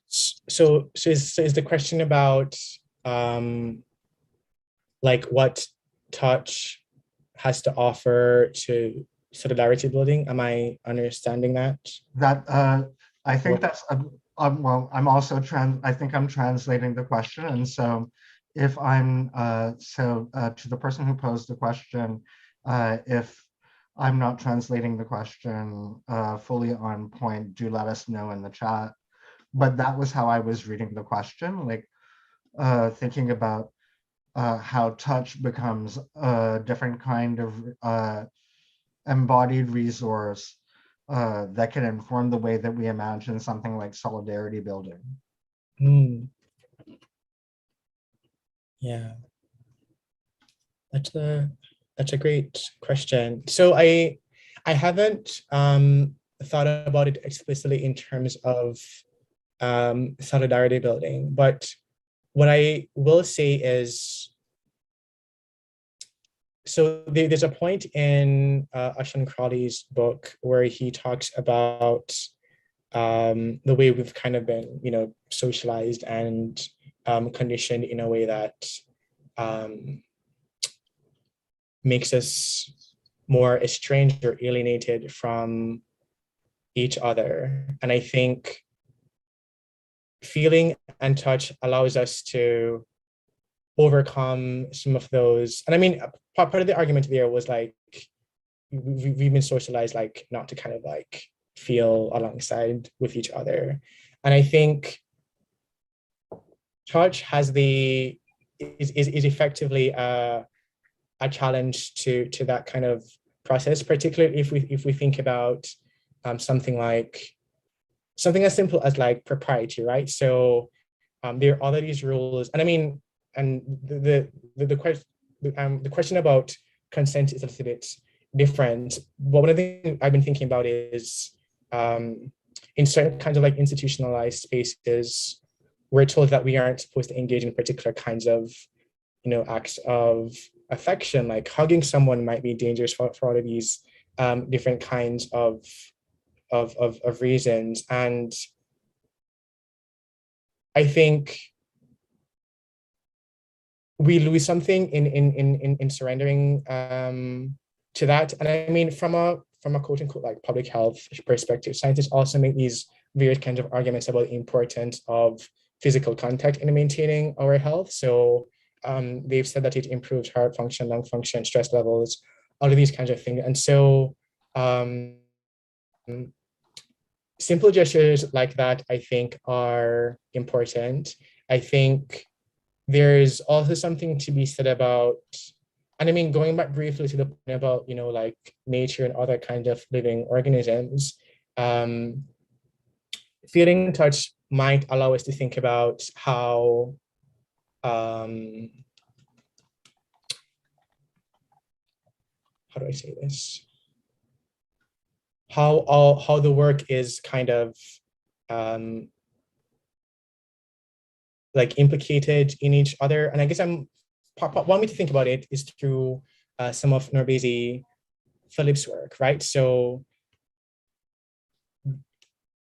[SPEAKER 3] So is the question about like what touch has to offer to solidarity building? Am I understanding that?
[SPEAKER 2] That I think that's well, I think I'm translating the question, and so if I'm to the person who posed the question, if I'm not translating the question fully on point, do let us know in the chat. But that was how I was reading the question, like thinking about how touch becomes a different kind of embodied resource that can inform the way that we imagine something like solidarity building.
[SPEAKER 3] Yeah, that's a great question. So I haven't thought about it explicitly in terms of solidarity building, but what I will say is, so there's a point in Ushan Crawley's book where he talks about the way we've kind of been, socialized and conditioned in a way that makes us more estranged or alienated from each other. And I think feeling and touch allows us to overcome some of those. And I mean, part of the argument there was like, we've been socialized like not to kind of like feel alongside with each other. And I think touch is effectively a challenge to that kind of process, particularly if we think about something as simple as like propriety, right? So there are all of these rules, and I mean, and the question about consent is a little bit different. But one of the things I've been thinking about is in certain kinds of like institutionalized spaces, we're told that we aren't supposed to engage in particular kinds of, acts of affection, like hugging someone might be dangerous for all of these different kinds of reasons. And I think we lose something in surrendering to that. And I mean, from a quote unquote like public health perspective, scientists also make these various kinds of arguments about the importance of physical contact in maintaining our health. So they've said that it improves heart function, lung function, stress levels, all of these kinds of things. And so simple gestures like that, I think, are important. I think there's also something to be said about, and I mean, going back briefly to the point about, like nature and other kinds of living organisms, feeling touch might allow us to think about how how do I say this? How the work is kind of like implicated in each other. And I guess one way to think about it is through some of Norbezi Phillips' work, right? So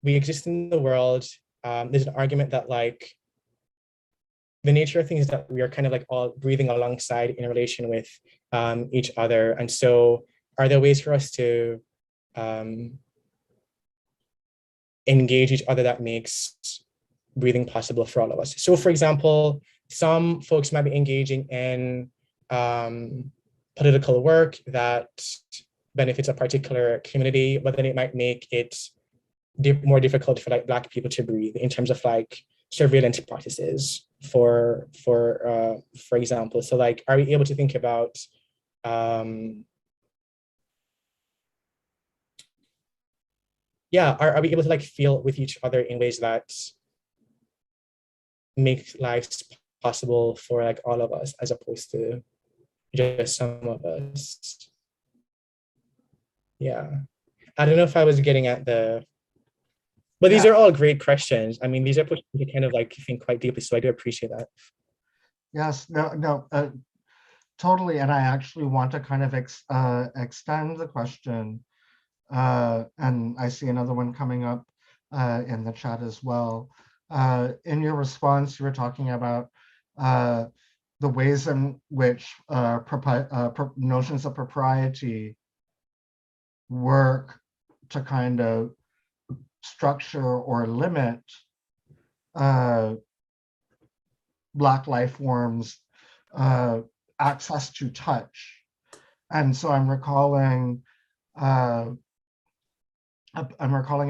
[SPEAKER 3] we exist in the world. There's an argument that like the nature of things is that we are kind of like all breathing alongside in relation with each other. And so are there ways for us to engage each other that makes breathing possible for all of us? So for example, some folks might be engaging in political work that benefits a particular community, but then it might make it more difficult for like Black people to breathe in terms of like surveillance practices, for example. So like, are we able to think about are we able to like feel with each other in ways that make lives possible for like all of us, as opposed to just some of us? Yeah, I don't know if I was getting at but these are all great questions. I mean, these are pushing me to kind of like think quite deeply, so I do appreciate that.
[SPEAKER 2] Yes, no, totally. And I actually want to kind of extend the question. And I see another one coming up in the chat as well. In your response, you were talking about the ways in which notions of propriety work to kind of structure or limit Black life forms access to touch. And so I'm recalling a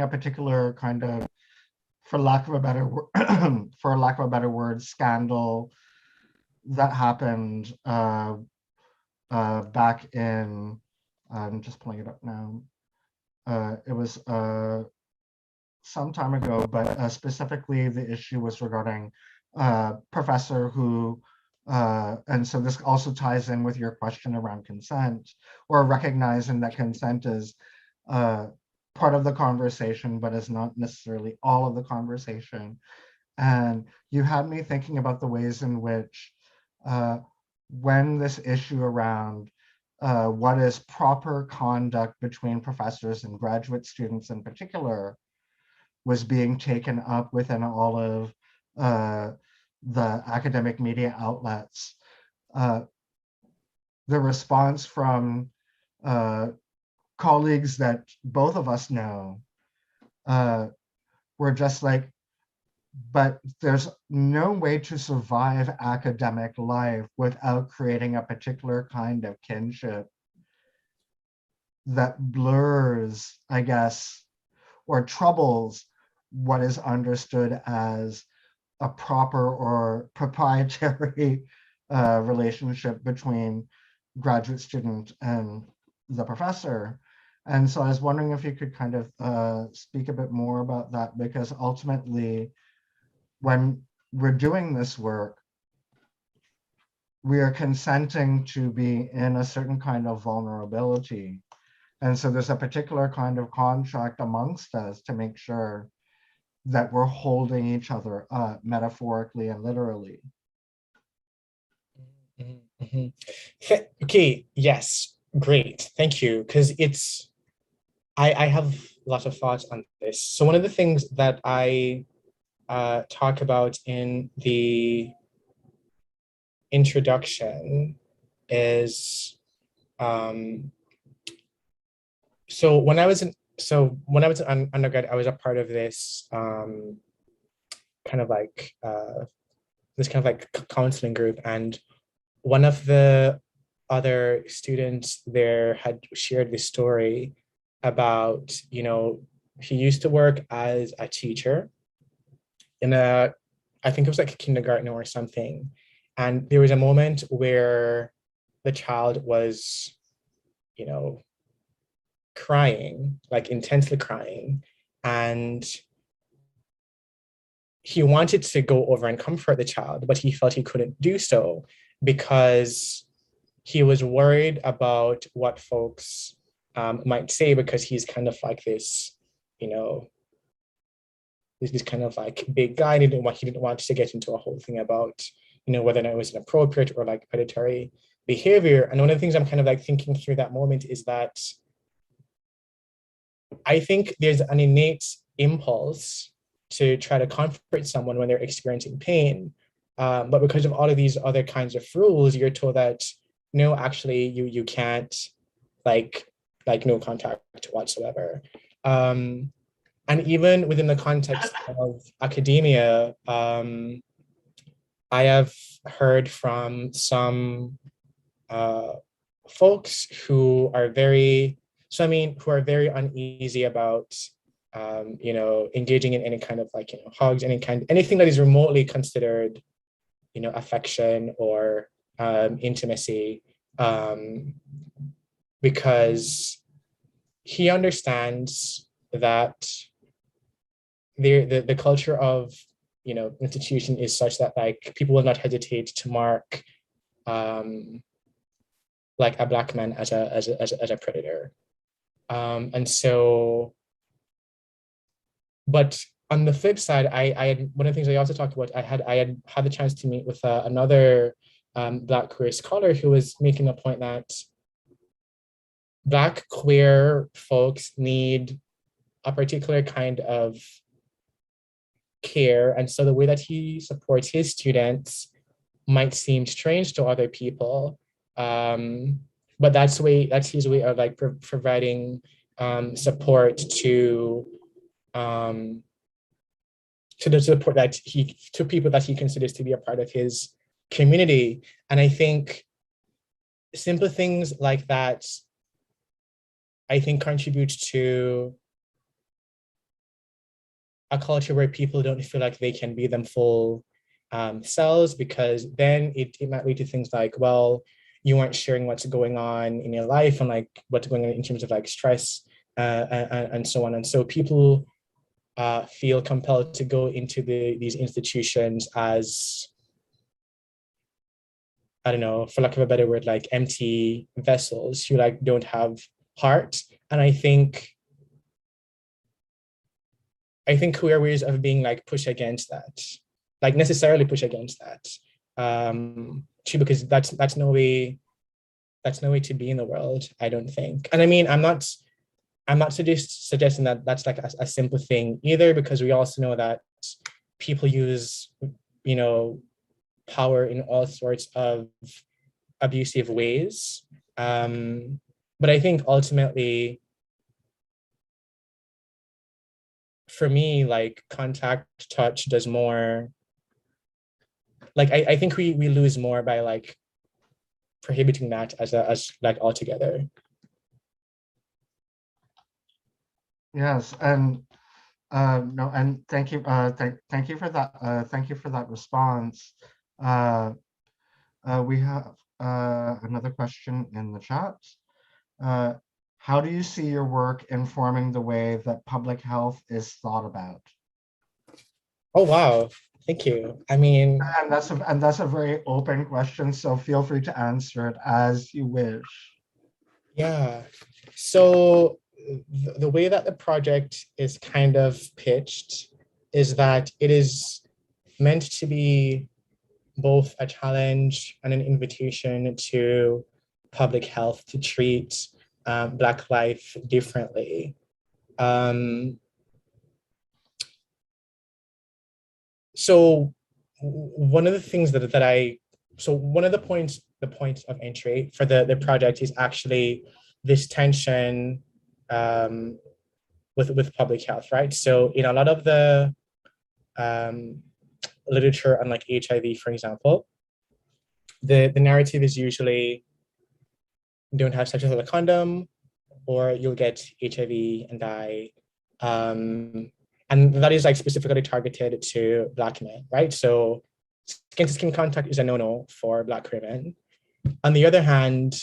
[SPEAKER 2] particular kind of, for lack of a better word, scandal that happened back in, I'm just pulling it up now. It was some time ago, but specifically the issue was regarding a professor who, and so this also ties in with your question around consent, or recognizing that consent is part of the conversation, but is not necessarily all of the conversation. And you had me thinking about the ways in which when this issue around what is proper conduct between professors and graduate students in particular was being taken up within all of the academic media outlets, the response from colleagues that both of us know were just like, but there's no way to survive academic life without creating a particular kind of kinship that blurs, I guess, or troubles what is understood as a proper or proprietary relationship between graduate student and the professor. And so I was wondering if you could kind of speak a bit more about that, because ultimately, when we're doing this work, we are consenting to be in a certain kind of vulnerability. And so there's a particular kind of contract amongst us to make sure that we're holding each other up metaphorically and literally.
[SPEAKER 3] Okay, yes, great, thank you. Because I have lots of thoughts on this. So one of the things that I talk about in the introduction is, so when I was an undergrad, I was a part of this kind of like counseling group, and one of the other students there had shared this story about, he used to work as a teacher in I think it was like a kindergarten or something. And there was a moment where the child was, crying, like intensely crying. And he wanted to go over and comfort the child, but he felt he couldn't do so because he was worried about what folks might say, because he's kind of like this, this kind of like big guy. He didn't want to get into a whole thing about, whether or not it was inappropriate or like predatory behavior. And one of the things I'm kind of like thinking through that moment is that I think there's an innate impulse to try to comfort someone when they're experiencing pain. But because of all of these other kinds of rules, you're told that, no, actually you can't, like no contact whatsoever. And even within the context of academia, I have heard from some folks who are very, who are very uneasy about, engaging in any kind of like, hugs, anything that is remotely considered, affection or intimacy, because he understands that the culture of, institution is such that like people will not hesitate to mark like a Black man as a predator. And so, but on the flip side, I had, one of the things I also talked about, I had the chance to meet with another Black queer scholar who was making the point that Black queer folks need a particular kind of care. And so the way that he supports his students might seem strange to other people. But that's his way of like providing support to the support that to people that he considers to be a part of his community. And I think simple things like that, I think, contribute to a culture where people don't feel like they can be them full selves, because then it might lead to things like, well, you aren't sharing what's going on in your life and like what's going on in terms of like stress and so on. And so people feel compelled to go into these institutions as, I don't know, for lack of a better word, like empty vessels who like don't have heart. And I think queer ways of being like push against that, like necessarily push against that, too, because that's no way to be in the world, I don't think. And I mean, I'm not suggesting that that's like a simple thing either, because we also know that people use, power in all sorts of abusive ways. But I think ultimately, for me, like contact touch does more, like I think we lose more by like prohibiting that as like altogether.
[SPEAKER 2] Yes, and no, and thank you, thank you for that. Thank you for that response. We have another question in the chat. How do you see your work informing the way that public health is thought about?
[SPEAKER 3] Oh wow, thank you. I mean,
[SPEAKER 2] And that's a very open question, so feel free to answer it as you wish.
[SPEAKER 3] yeah. So the way that the project is kind of pitched is that it is meant to be both a challenge and an invitation to public health to treat Black life differently. So one of the things one of the points of entry for the project is actually this tension with public health, right? So in a lot of the literature on like HIV, for example, the narrative is usually don't have sex without a condom, or you'll get HIV and die. And that is like specifically targeted to Black men, right? So skin-to-skin contact is a no-no for Black women. On the other hand,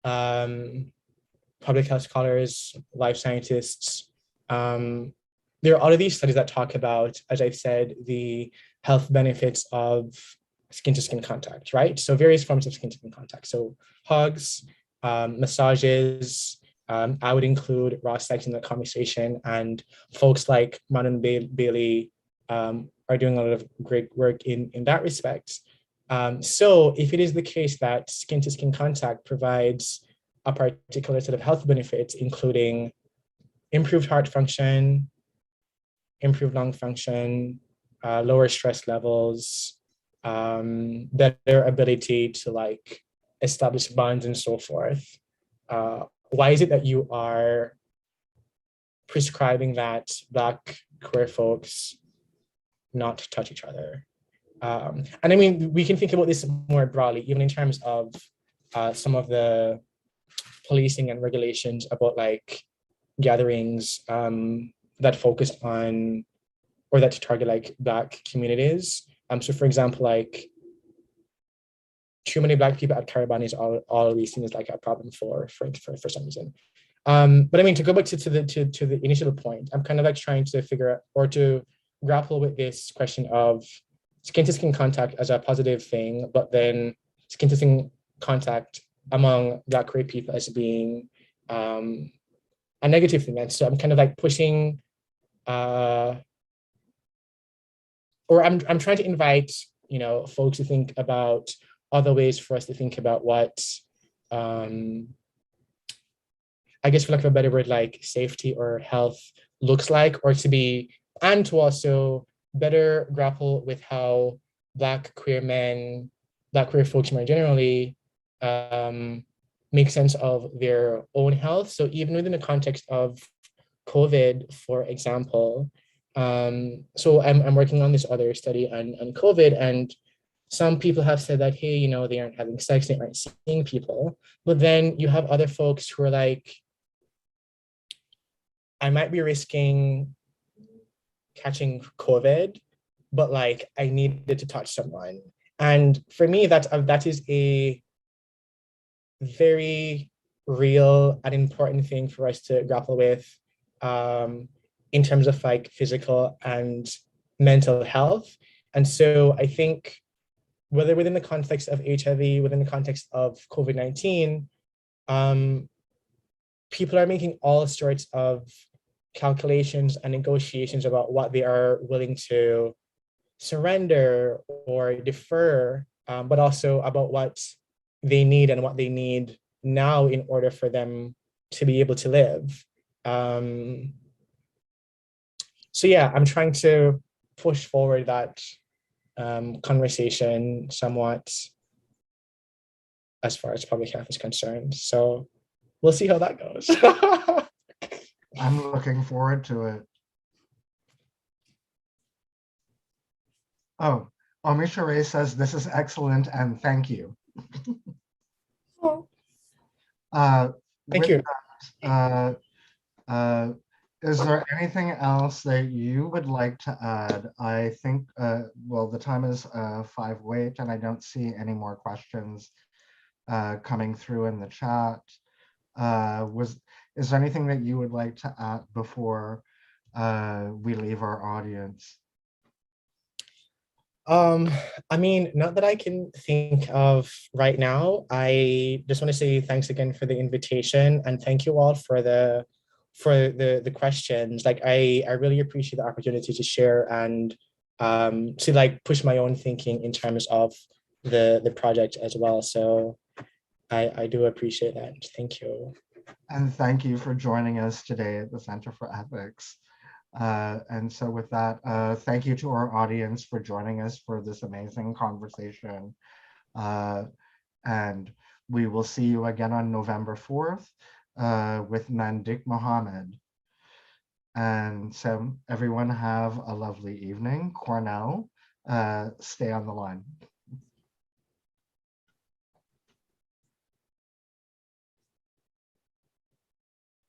[SPEAKER 3] public health scholars, life scientists, there are all of these studies that talk about, as I've said, the health benefits of skin-to-skin contact, right? So various forms of skin-to-skin contact. So hugs, massages, I would include raw sex in the conversation, and folks like Manon Bailey are doing a lot of great work in that respect. So if it is the case that skin-to-skin contact provides a particular set of health benefits, including improved heart function, improved lung function, lower stress levels, better ability to like establish bonds and so forth, why is it that you are prescribing that Black queer folks not touch each other? And I mean, we can think about this more broadly, even in terms of some of the policing and regulations about like gatherings that focus on or that target like Black communities. So for example, like too many Black people at Caribana is always seen as like a problem for some reason. But I mean, to go back to the initial point, I'm kind of like trying to figure out or to grapple with this question of skin to skin contact as a positive thing, but then skin to skin contact among Black queer people as being a negative thing. And so I'm kind of like pushing, or I'm trying to invite, you know, folks to think about other ways for us to think about what, I guess for lack of a better word, like safety or health looks like, or to be, and to also better grapple with how Black queer men, Black queer folks more generally, make sense of their own health. So even within the context of COVID, for example, so I'm working on this other study on COVID, and some people have said that, hey, you know, they aren't having sex, they aren't seeing people. But then you have other folks who are like, I might be risking catching COVID, but like I needed to touch someone. And for me, that is a very real and important thing for us to grapple with in terms of like physical and mental health. And so I think whether within the context of HIV, within the context of COVID-19, people are making all sorts of calculations and negotiations about what they are willing to surrender or defer, but also about what they need and what they need now in order for them to be able to live. So yeah, I'm trying to push forward that conversation somewhat as far as public health is concerned. So we'll see how that goes.
[SPEAKER 2] I'm looking forward to it. Oh, Omishere says this is excellent and thank you.
[SPEAKER 3] Thank you.
[SPEAKER 2] Is there anything else that you would like to add? I think, well, the time is 5:08 and I don't see any more questions coming through in the chat. Is there anything that you would like to add before we leave our audience?
[SPEAKER 3] I mean, not that I can think of right now. I just want to say thanks again for the invitation and thank you all for the questions. Like I really appreciate the opportunity to share and to like push my own thinking in terms of the project as well. So I do appreciate that. Thank you.
[SPEAKER 2] And thank you for joining us today at the Center for Ethics. And so with that, thank you to our audience for joining us for this amazing conversation. And we will see you again on November 4th with Nandik Mohammed. And so everyone have a lovely evening. Cornel, stay on the line.